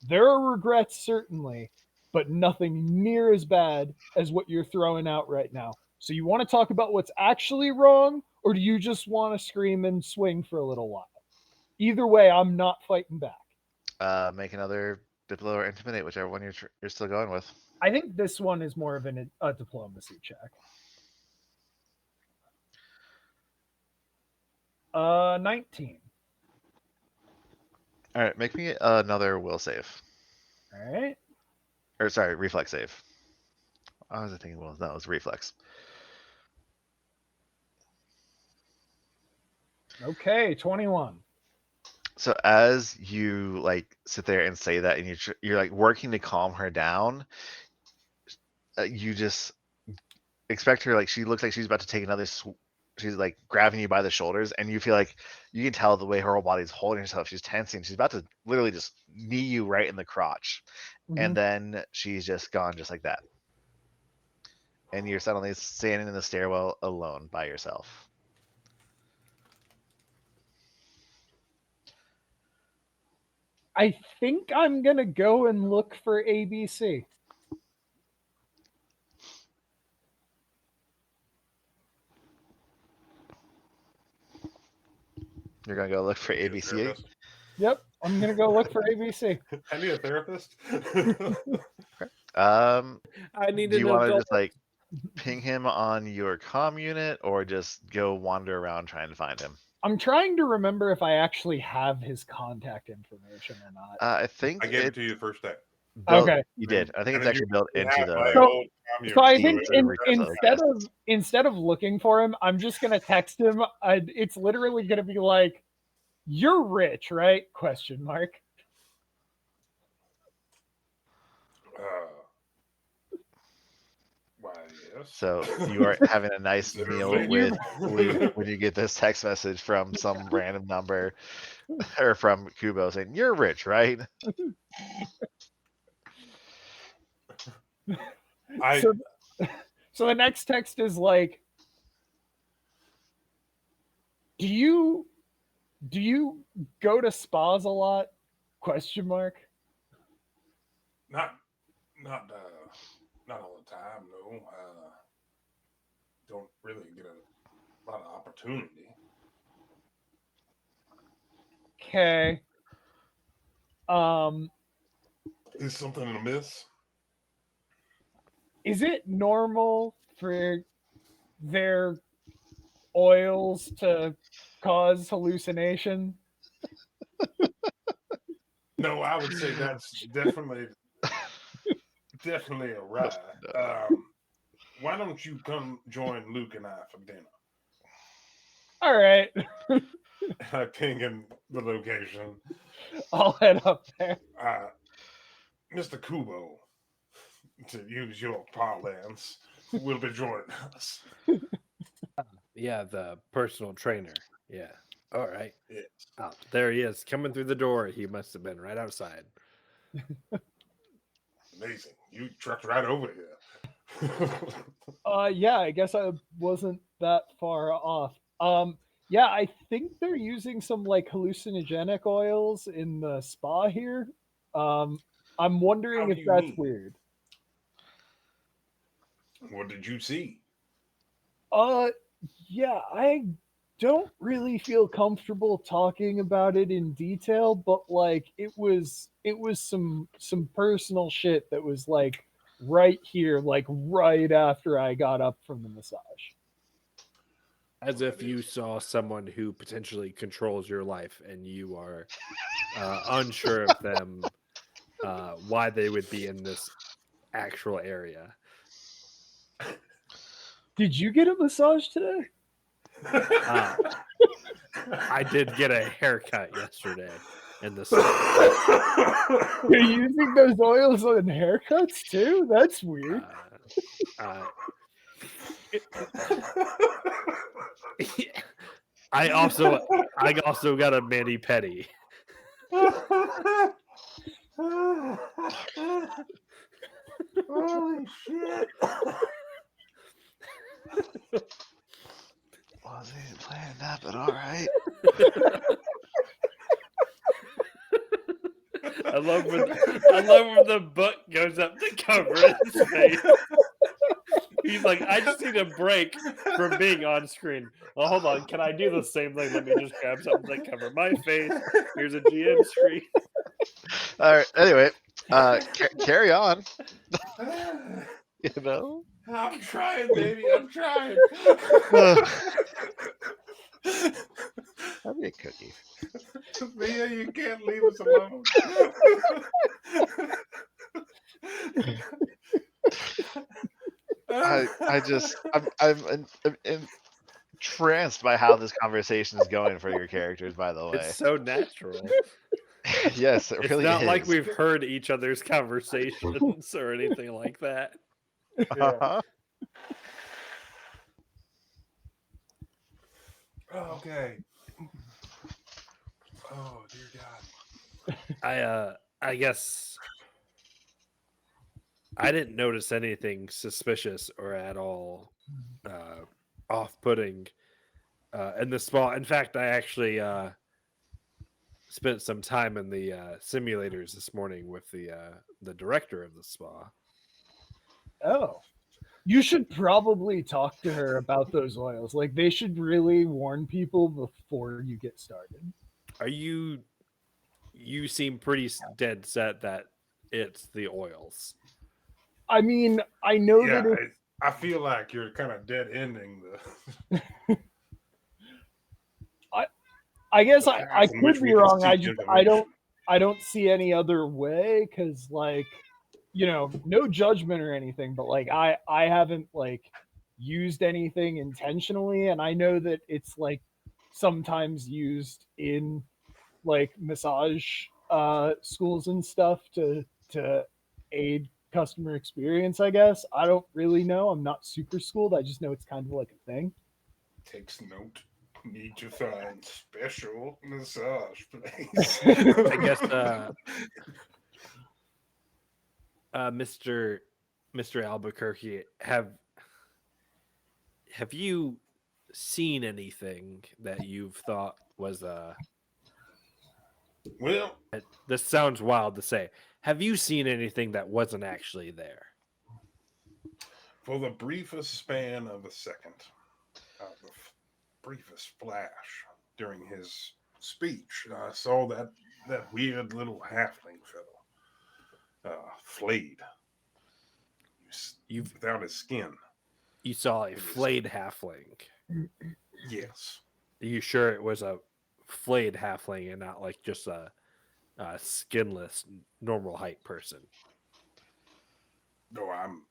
there are regrets, certainly, but nothing near as bad as what you're throwing out right now. So, you want to talk about what's actually wrong, or do you just want to scream and swing for a little while? Either way, I'm not fighting back. Make another diplo or intimidate, whichever one you're still going with. I think this one is more of a diplomacy check. 19. All right, make me another will save. All right. Or sorry, reflex save. I was thinking, well, no, it was reflex. Okay, 21. So as you like sit there and say that, and you're like working to calm her down, you just expect her like she looks like she's about to take another. She's like grabbing you by the shoulders, and you feel like you can tell the way her whole body's holding herself. She's tensing. She's about to literally just knee you right in the crotch, and Mhm. then she's just gone just like that. And you're suddenly standing in the stairwell alone by yourself. I think I'm going to go and look for ABC. You're gonna go look for Need a ABC. therapist? Yep, I'm going to go look for ABC. I need a therapist. I need Do you an want to adult. just like ping him on your comm unit, or just go wander around trying to find him? I'm trying to remember if I actually have his contact information or not. I think I gave it it's to you the first day. built. Okay. You did. I think And it's then you actually built into have my the. So, old so I community. think the original, yes. instead of looking for him, I'm just gonna text him. It's literally gonna be like, "You're rich, right?" Question mark. Why, yes. So you are having a nice meal with Luke when you get this text message from some random number or from Kubo saying, "You're rich, right?" I So, so the next text is like, do you go to spas a lot? Question mark. not not not all the time. No, don't really get a lot of opportunity. Okay. Um, Is something amiss? is it normal for their oils to cause hallucination? No, I would say that's definitely a ride. Why don't you come join Luke and I for dinner? All right, I ping him the location. I'll head up there. Mr. Kubo, to use your parlance, will be joining us. Yeah, the personal trainer. Yeah. All right. Yes. Oh, there he is, coming through the door. He must have been right outside. Amazing. You trucked right over here. Yeah, I guess I wasn't that far off. Yeah, I think they're using some like hallucinogenic oils in the spa here. I'm How wondering do if you that's mean? weird. What did you see? Uh, yeah, I don't really feel comfortable talking about it in detail, but like it was some personal shit that was like right here, like right after I got up from the massage. As Well, if that you is saw someone who potentially controls your life and you are unsure of them, why they would be in this actual area. Did you get a massage today? Uh, I did get a haircut yesterday in the sun. You're using those oils on haircuts too? That's weird. Uh, I also got a mani pedi. Holy shit. Wasn't playing that, but all right. I love when the book goes up to cover his face. He's like, I just need a break from being on screen. Well, hold on, can I do the same thing? Let me just grab something to cover my face. Here's a GM screen. All right. Anyway, carry on. You know. I'm trying, baby. I'm trying. Have me a cookie. Mia, you can't leave us alone. I'm entranced by how this conversation is going for your characters. By the It's way, so natural. yes, it It's really not is. like we've heard each other's conversations or anything like that. Uh-huh. Okay. Oh dear God. I guess I didn't notice anything suspicious or at all off-putting in the spa. In fact, I actually spent some time in the simulators this morning with the director of the spa. Oh. You should probably talk to her about those oils. Like they should really warn people before you get started. Are you? You seem pretty dead set that it's the oils. I mean, I know Yeah, that it, I feel like you're kind of dead ending the I guess the I path in which could be we can wrong. seek information. I don't see any other way because like no judgment or anything, but like I haven't like used anything intentionally, and I know that it's like sometimes used in like massage schools and stuff to aid customer experience. I guess I don't really know. I'm not super schooled. I just know it's kind of like a thing. Takes note. Need to find special massage place. I guess Mr. Albuquerque, have you seen anything that you've thought was Well, this sounds wild to say. Have you seen anything that wasn't actually there? for the briefest span of a second, the briefest flash during his speech, I saw that weird little halfling fellow, flayed, You've without his skin. You saw a It was- flayed halfling. Yes. Are you sure it was a flayed halfling and not like just a skinless normal height person? No, I'm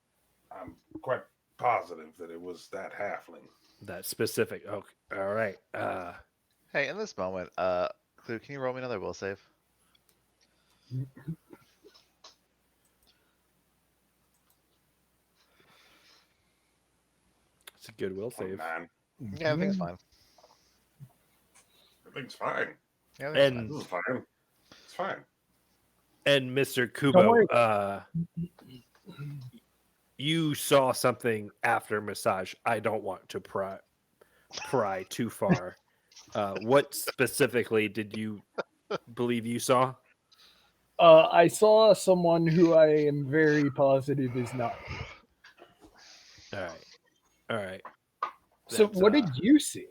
quite positive that it was that halfling. That specific. Oh, all right. Hey, in this moment, Clue, can you roll me another will save? It's a good will save. 29. Yeah, I think it's fine. Everything's fine. Yeah, And This is fine. It's fine. and Mr. Don't worry. Kubo, you saw something after massage. I don't want to pry too far. What specifically did you believe you saw? I saw someone who I am very positive is not. All right, all right. So, That's, what did you see,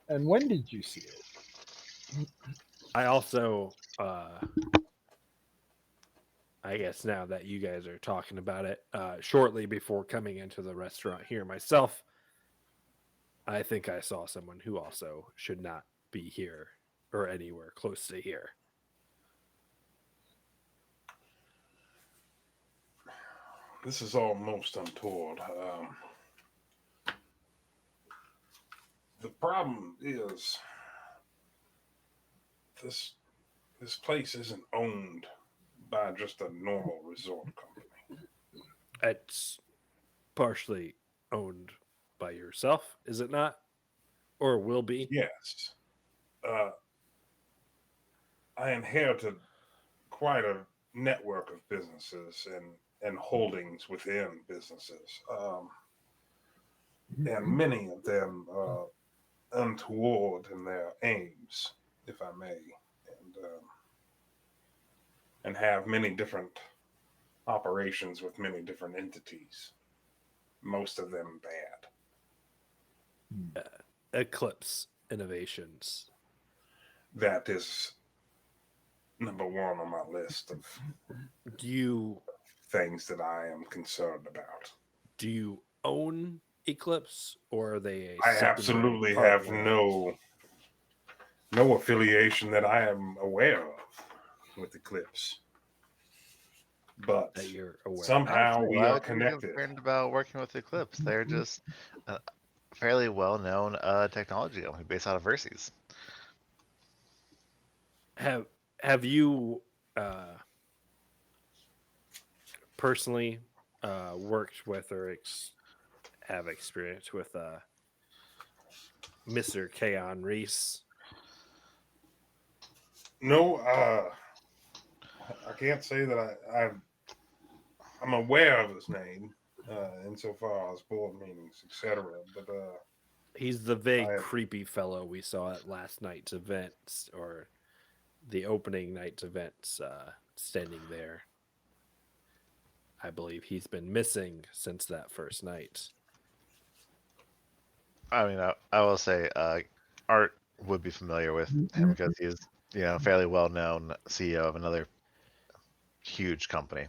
and when did you see it? I also, I guess now that you guys are talking about it, shortly before coming into the restaurant here myself, I think I saw someone who also should not be here or anywhere close to here. This is all most untoward. The problem is this place isn't owned by just a normal resort company. It's partially owned by yourself, is it not? Or will be? Yes. Uh, I inherited quite a network of businesses and holdings within businesses. And many of them untoward in their aims, if I may, and have many different operations with many different entities, most of them bad. Eclipse Innovations. That is number one on my list of Do you things that I am concerned about. own Eclipse, or are they a I secondary absolutely have partner? no affiliation that I am aware of with Eclipse. But That you're aware of. somehow Honestly, we why are would you be connected. concerned about working with Eclipse? They're just a fairly well-known technology company based out of Verces. Have you personally worked with or have experience with Mr. Keon Reese? No, I can't say that I'm aware of his name insofar as board meetings, etc. But He's the vague, I creepy fellow we saw at last night's events, or the opening night's events, standing there. I believe he's been missing since that first night. I mean, I will say, Art would be familiar with him because he's, fairly well-known CEO of another huge company.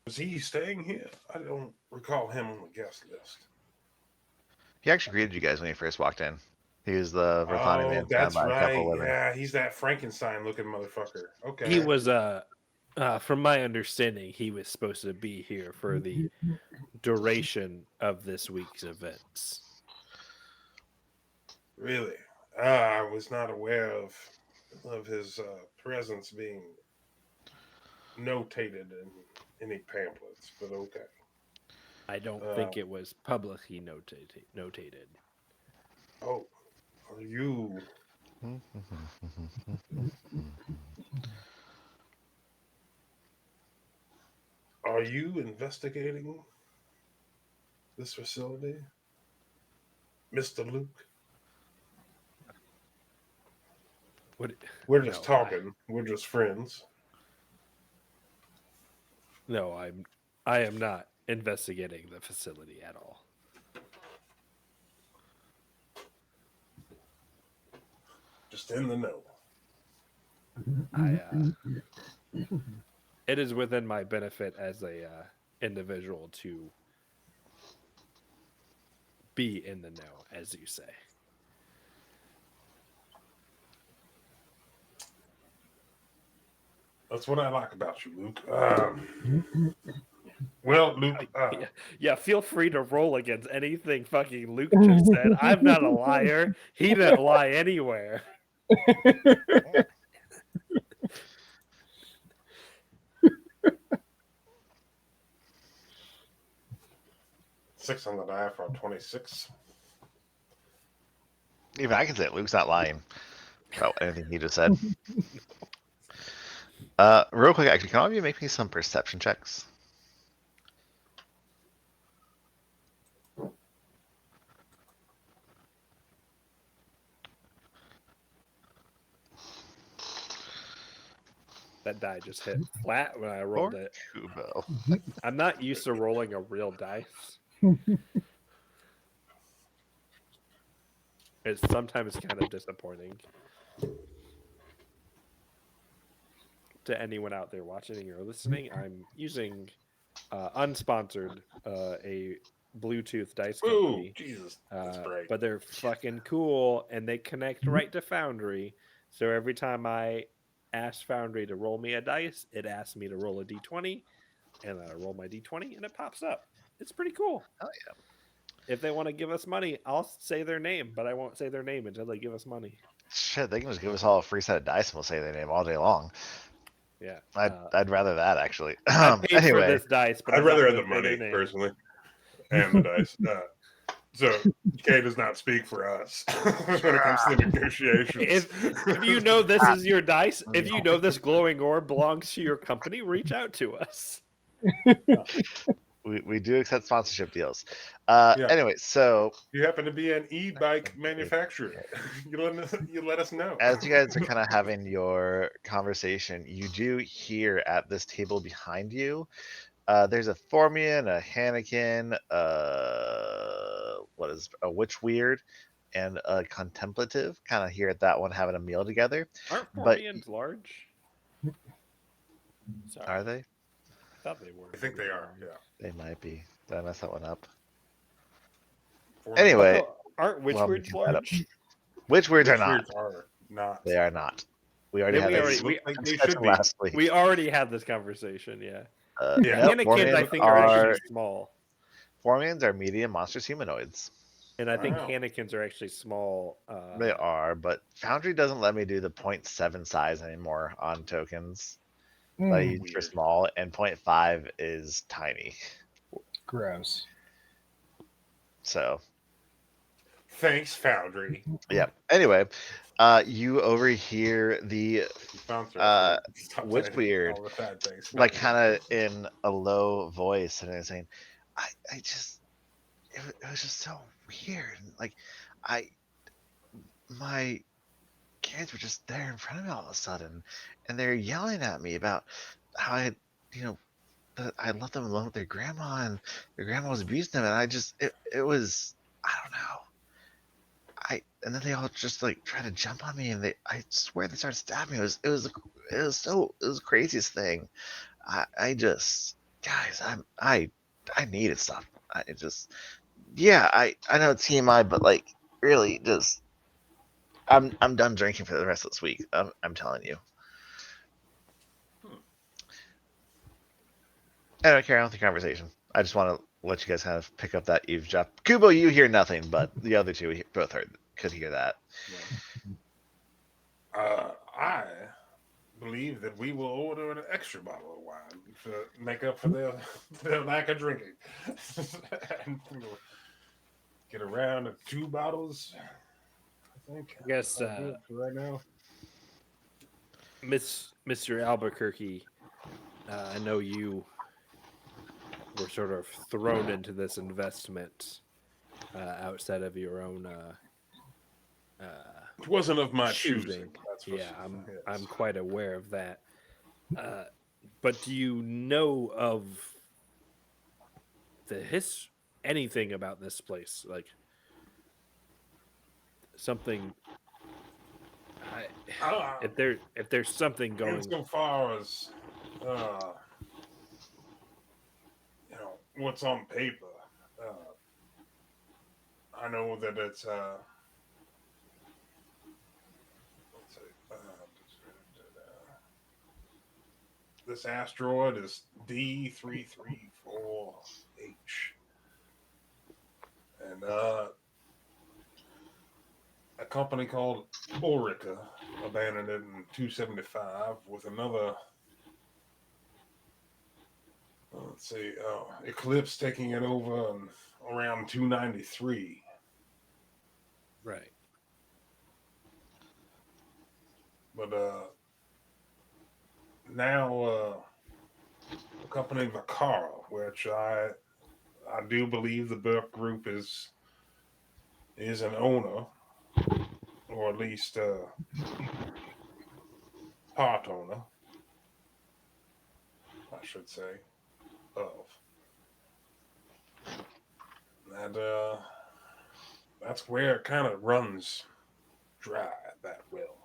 was he staying here? I don't recall him on the guest list. He actually greeted you guys when he first walked in. He was the Verthani Oh, man that's by a couple right. living. Yeah, he's that Frankenstein looking motherfucker. Okay. He was, from my understanding, he was supposed to be here for the duration of this week's events. Really? I was not aware of his presence being notated in any pamphlets, but okay. I don't think it was publicly notated. Oh, are you investigating this facility, Mr. Luke? What? We're just No, talking. We're just friends. No, I am not investigating the facility at all. Just in the know. It is within my benefit as a individual to be in the know, as you say. That's what I like about you, Luke. Well, Luke. Yeah, feel free to roll against anything fucking Luke just said. I'm not a liar. He didn't lie anywhere. Six on the die for a 26. Even I can say it. Luke's not lying about anything he just said. Real quick, actually, can all of you make me some perception checks? That die just hit flat when I rolled Or it. Kubo. I'm not used to rolling a real dice. It's sometimes kind of disappointing. To anyone out there watching or listening, I'm using unsponsored a Bluetooth dice Ooh, company, Jesus, that's great. but they're fucking cool and they connect right to Foundry. So every time I ask Foundry to roll me a dice, it asks me to roll a d20, and I roll my d20 and it pops up. It's pretty cool. Oh yeah. If they want to give us money, I'll say their name, but I won't say their name until they give us money. Shit, they can just give us all a free set of dice and we'll say their name all day long. Yeah, I'd rather that actually. I paid for Anyway, this dice, but I'd I'm not rather have gonna the say their money name. personally, and the dice. So Kay does not speak for us when it comes to the negotiations. If you know this is your dice, if you know this glowing orb belongs to your company, reach out to us. we do accept sponsorship deals. Yeah. Anyway, so You happen to be an e-bike manufacturer. You let us know. as you guys are kind of having your conversation, you do hear at this table behind you, there's a Formian, a Hannikin, what is a Witch Weird, and a Contemplative. Kind of here at that one having a meal together. Aren't But Formians large? Sorry, are they? I thought they were. I think they are. Yeah. They might be. Did I mess that one up? For Anyway, Also, aren't well, I'm Witchwirds looking that up. large? Witch Weirds are Witch not. weirds are not. They are not. We already Then had we this already look like they discussion should be. last week. we already had this conversation. Yeah, Yeah. Nope, Hannikins I Formians think are actually small, are medium monstrous humanoids. and I think Wow. Hannikins are actually small. They are, but Foundry doesn't let me do the 0.7 size anymore on tokens that I use for Weird. small, and 0.5 is tiny. Gross. So, Thanks, Foundry. yeah. Anyway, you overhear the Sponsor us, uh, right? Stop Witch saying Weird, all the bad things. like kind of in a low voice, and saying, I just, it was just so weird. Like, I, my kids were just there in front of me all of a sudden, and they're yelling at me about how I, you know, that I left them alone with their grandma, and their grandma was abusing them, and it was, I don't know. And then they all just like try to jump on me, and I swear they started stabbing me. It was the craziest thing. I just, guys, I needed stuff. I just, yeah, I know it's TMI, but like, really, just, I'm done drinking for the rest of this week. I'm telling you. I don't carry on with the conversation. I just want to let you guys kind of pick up that eavesdrop. Kubo, you hear nothing, but the other two both could hear that. I believe that we will order an extra bottle of wine to make up for their lack of drinking. And we'll get around to 2 bottles, I think. I guess For right now. Mr. Albuquerque, I know you were sort of thrown into this investment outside of your own It wasn't of my choosing. choosing. That's for Yeah, sure. Yes. I'm quite aware of that. But do you know of anything about this place? Like something if there's something going Insofar as what's on paper, I know that it's let's see, this asteroid is D334H, and a company called Orica abandoned it in 275 with another. Let's see, Eclipse taking it over in around 293. right. But now accompanied by Carl, which I do believe the Burke Group is an owner, or at least part owner, I should say, of. And that's where it kind of runs dry, that well.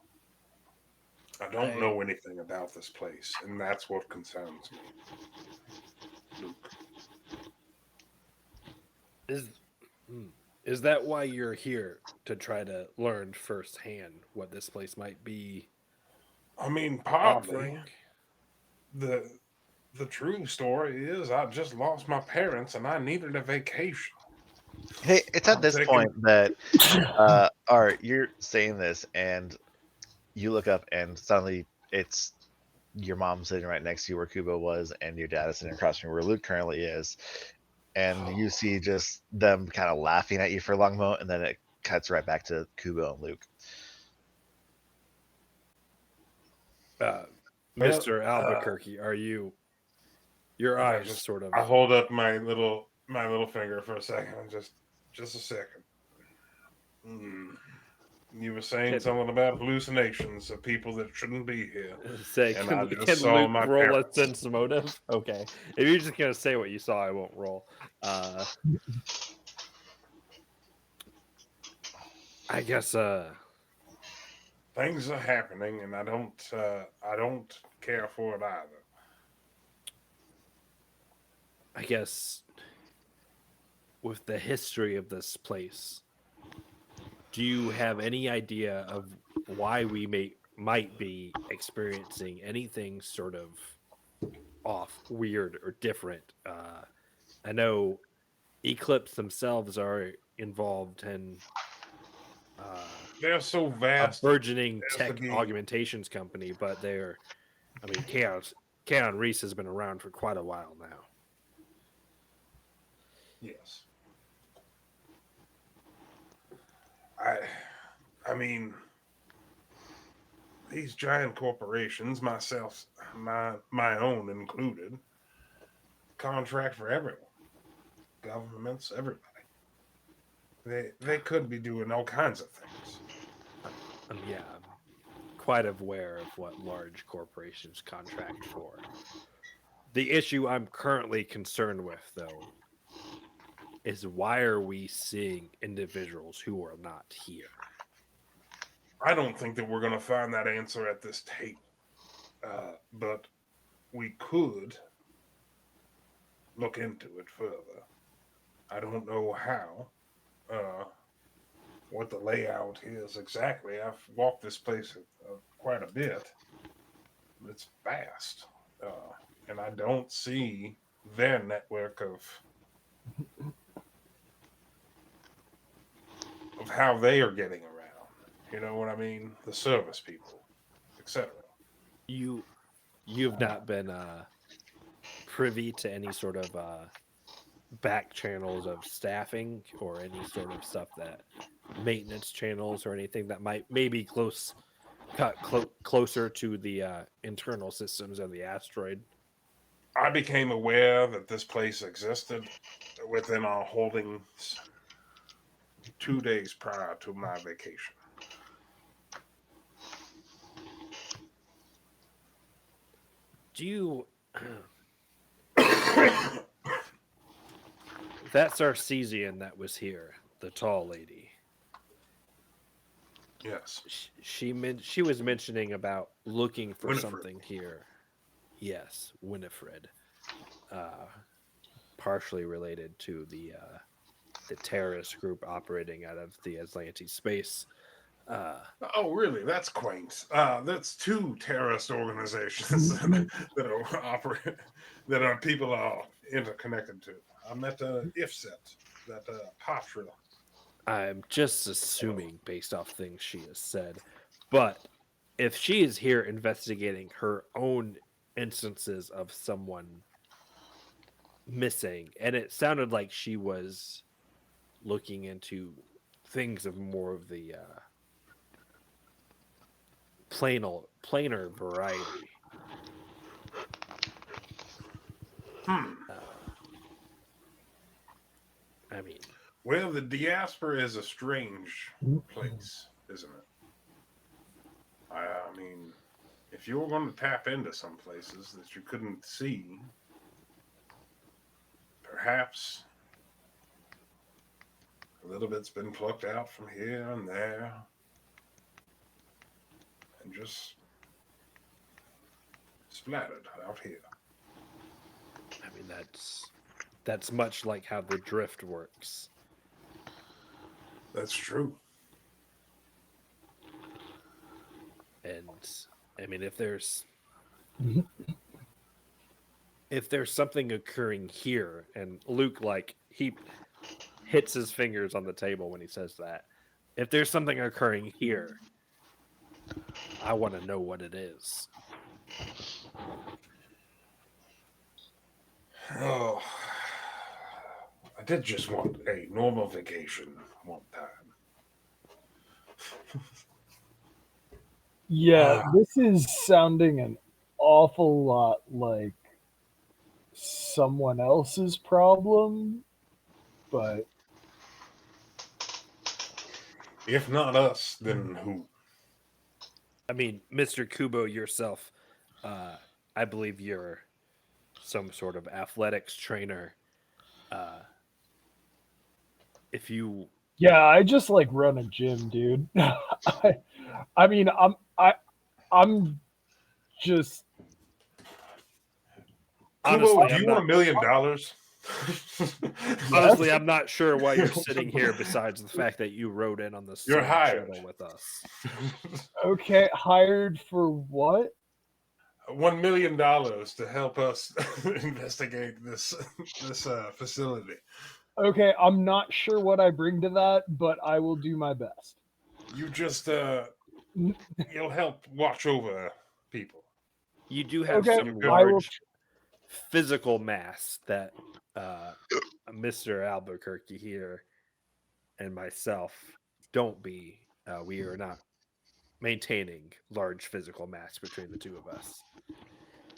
I don't know anything about this place, and that's what concerns me. Luke. Is is that why you're here to try to learn firsthand what this place might be I mean, partly offering? the true story is I just lost my parents and I needed a vacation. Hey, it's at I'm this taking point that Art, you're saying this, and you look up, and suddenly it's your mom sitting right next to you where Kubo was, and your dad is sitting across from where Luke currently is, and you see just them kind of laughing at you for a long moment, and then it cuts right back to Kubo and Luke. Uh, well, Mr. Albuquerque, are you? Your I eyes just sort of. I hold up my little finger for a second, just a second. Mm. You were saying Can, something about hallucinations of people that shouldn't be here, say, and I just can saw Luke my roll a parents. sense motive? Okay. If you're just gonna say what you saw, I won't roll. I guess Things are happening, and I don't care for it either. I guess with the history of this place, do you have any idea of why we might be experiencing anything sort of off, weird, or different? I know Eclipse themselves are involved in They're so a vast burgeoning as to tech be. augmentations company, but I mean, Chaos Reese has been around for quite a while now. Yes. I I mean, these giant corporations, my own included, contract for everyone, governments, everybody. They could be doing all kinds of things. Yeah, I'm quite aware of what large corporations contract for. The issue I'm currently concerned with, though, is why are we seeing individuals who are not here? I don't think that we're going to find that answer at this table, but we could look into it further. I don't know how, what the layout is exactly. I've walked this place quite a bit. It's vast, uh, and I don't see their network of how they are getting around. You know what I mean? The service people, etc. You you've not been privy to any sort of back channels of staffing or any sort of stuff that maintenance channels or anything that might maybe closer to the internal systems of the asteroid. I became aware that this place existed within our holdings 2 days prior to my vacation. Do you That's Arcesian that was here, the tall lady. Yes, She was mentioning about looking for Winifred. something here. Yes, Winifred. Uh, partially related to the terrorist group operating out of the Atlantis space. Oh, really? That's quaint. That's two terrorist organizations that are operate that are people are interconnected to. I met IFSET, that Patra. I'm just assuming based off things she has said, but if she is here investigating her own instances of someone missing, and it sounded like she was looking into things of more of the plainer variety. I mean, Well, the diaspora is a strange place, isn't it? I mean, if you were going to tap into some places that you couldn't see, perhaps a little bit's been plucked out from here and there, and just splattered out here. I mean that's much like how the drift works. That's true. And I mean, if there's something occurring here, and Luke, like, he hits his fingers on the table when he says that. If there's something occurring here, I want to know what it is. Oh, I did just want a normal vacation one time. Yeah, this is sounding an awful lot like someone else's problem, but If not us, then who? I mean, Mr. Kubo, yourself, I believe you're some sort of athletics trainer. If you yeah, I just like run a gym, dude. I mean, I'm just Kubo, honestly, do you want $1 million? Honestly, I'm not sure why you're sitting here. Besides the fact that you rode in on the You're same hired. shuttle with us. okay. Hired for what? $1 million to help us investigate this facility. Okay, I'm not sure what I bring to that, but I will do my best. You just you'll help watch over people. You do have Okay, some I will. large physical mass that Mr. Albuquerque here and myself don't be. We are not maintaining large physical mass between the two of us.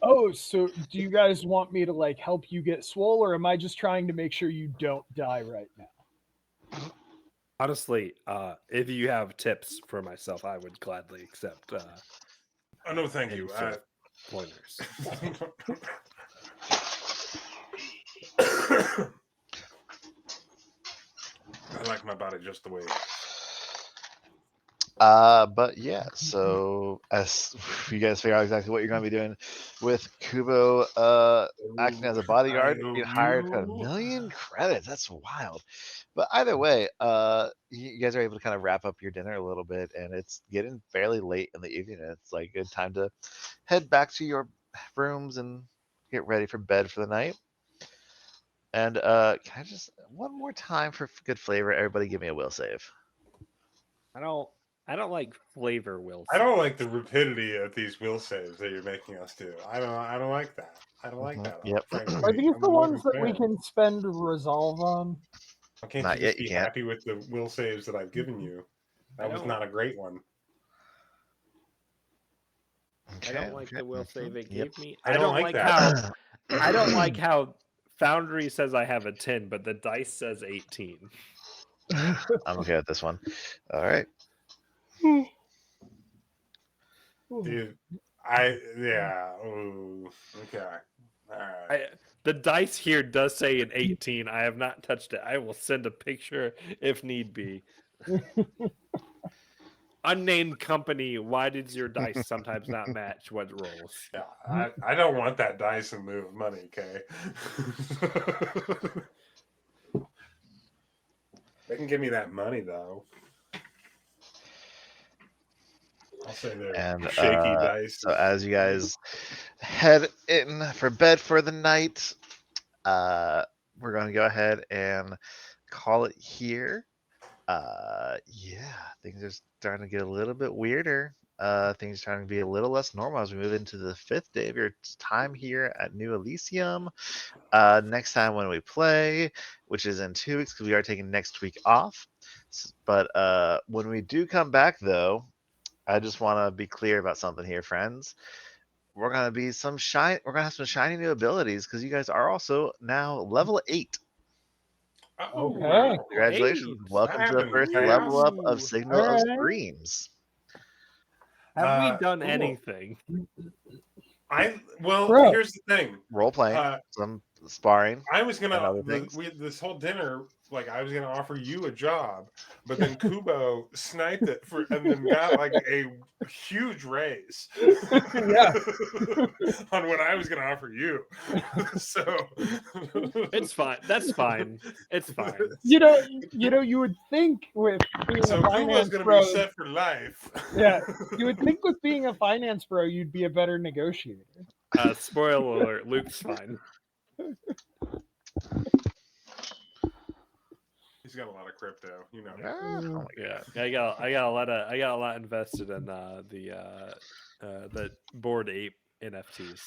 Oh, so do you guys want me to like help you get swole, or am I just trying to make sure you don't die right now? Honestly, if you have tips for myself, I would gladly accept. Oh no, thank any you. sort of pointers. I like my body just the way it is. But yeah, so as you guys figure out exactly what you're going to be doing with Kubo acting as a bodyguard, being hired for 1 million credits. That's wild. But either way, you guys are able to kind of wrap up your dinner a little bit, and it's getting fairly late in the evening. And it's like a good time to head back to your rooms and get ready for bed for the night. And can I just one more time for good flavor? Everybody, give me a will save. I don't like flavor will. I don't like the rapidity of these will saves that you're making us do. I don't like that. I don't like that. Yep. Frankly, Are these I'm the a ones Logan that we fan. can spend resolve on? Why can't Not you just yet, you be can't. happy with the will saves that I've given you? That was not a great one. I don't like the will save it gave me. I don't like that. how I don't like how Foundry says I have a 10, but the dice says 18. I'm okay with this one. All right. Dude, ooh, okay. All right. The dice here does say an 18. I have not touched it. I will send a picture if need be. Unnamed company, why does your dice sometimes not match what rolls? Yeah, I don't want that dice in lieu of money, okay? They can give me that money though. I'll say they're shaky dice. So as you guys head in for bed for the night, we're going to go ahead and call it here. Yeah, things are starting to get a little bit weirder. Things are starting to be a little less normal as we move into the 5th day of your time here at New Elysium. Next time when we play, which is in 2 weeks, because we are taking next week off. But when we do come back, though, I just want to be clear about something here, friends. We're gonna be We're gonna have some shiny new abilities because you guys are also now level 8. Oh, Okay. Congratulations! 8. Welcome to the happened first fast. level up of Ooh. Signal All of right. Screams. Have we done Cool. anything? Well, Bro. here's the thing. Role playing, some sparring, I was and gonna other things. this whole dinner, like I was gonna offer you a job, but then Kubo sniped it and then got like a huge raise Yeah. on what I was gonna offer you. So It's fine. That's fine. It's fine. You know, you would think with being So a Kubo's finance gonna pro, be set for life. yeah, you would think with being a finance pro, you'd be a better negotiator. Spoiler alert: Luke's fine. He's got a lot of crypto, you know. Ah, oh my Yeah, God. I got a lot invested in the Bored Ape NFTs.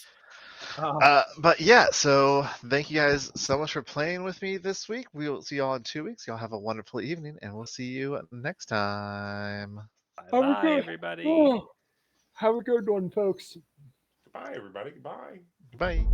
But yeah, so thank you guys so much for playing with me this week. We will see y'all in 2 weeks. Y'all have a wonderful evening, and we'll see you next time. Have a Bye, good, everybody. oh, have a good one, folks. Goodbye, everybody. Goodbye. Bye.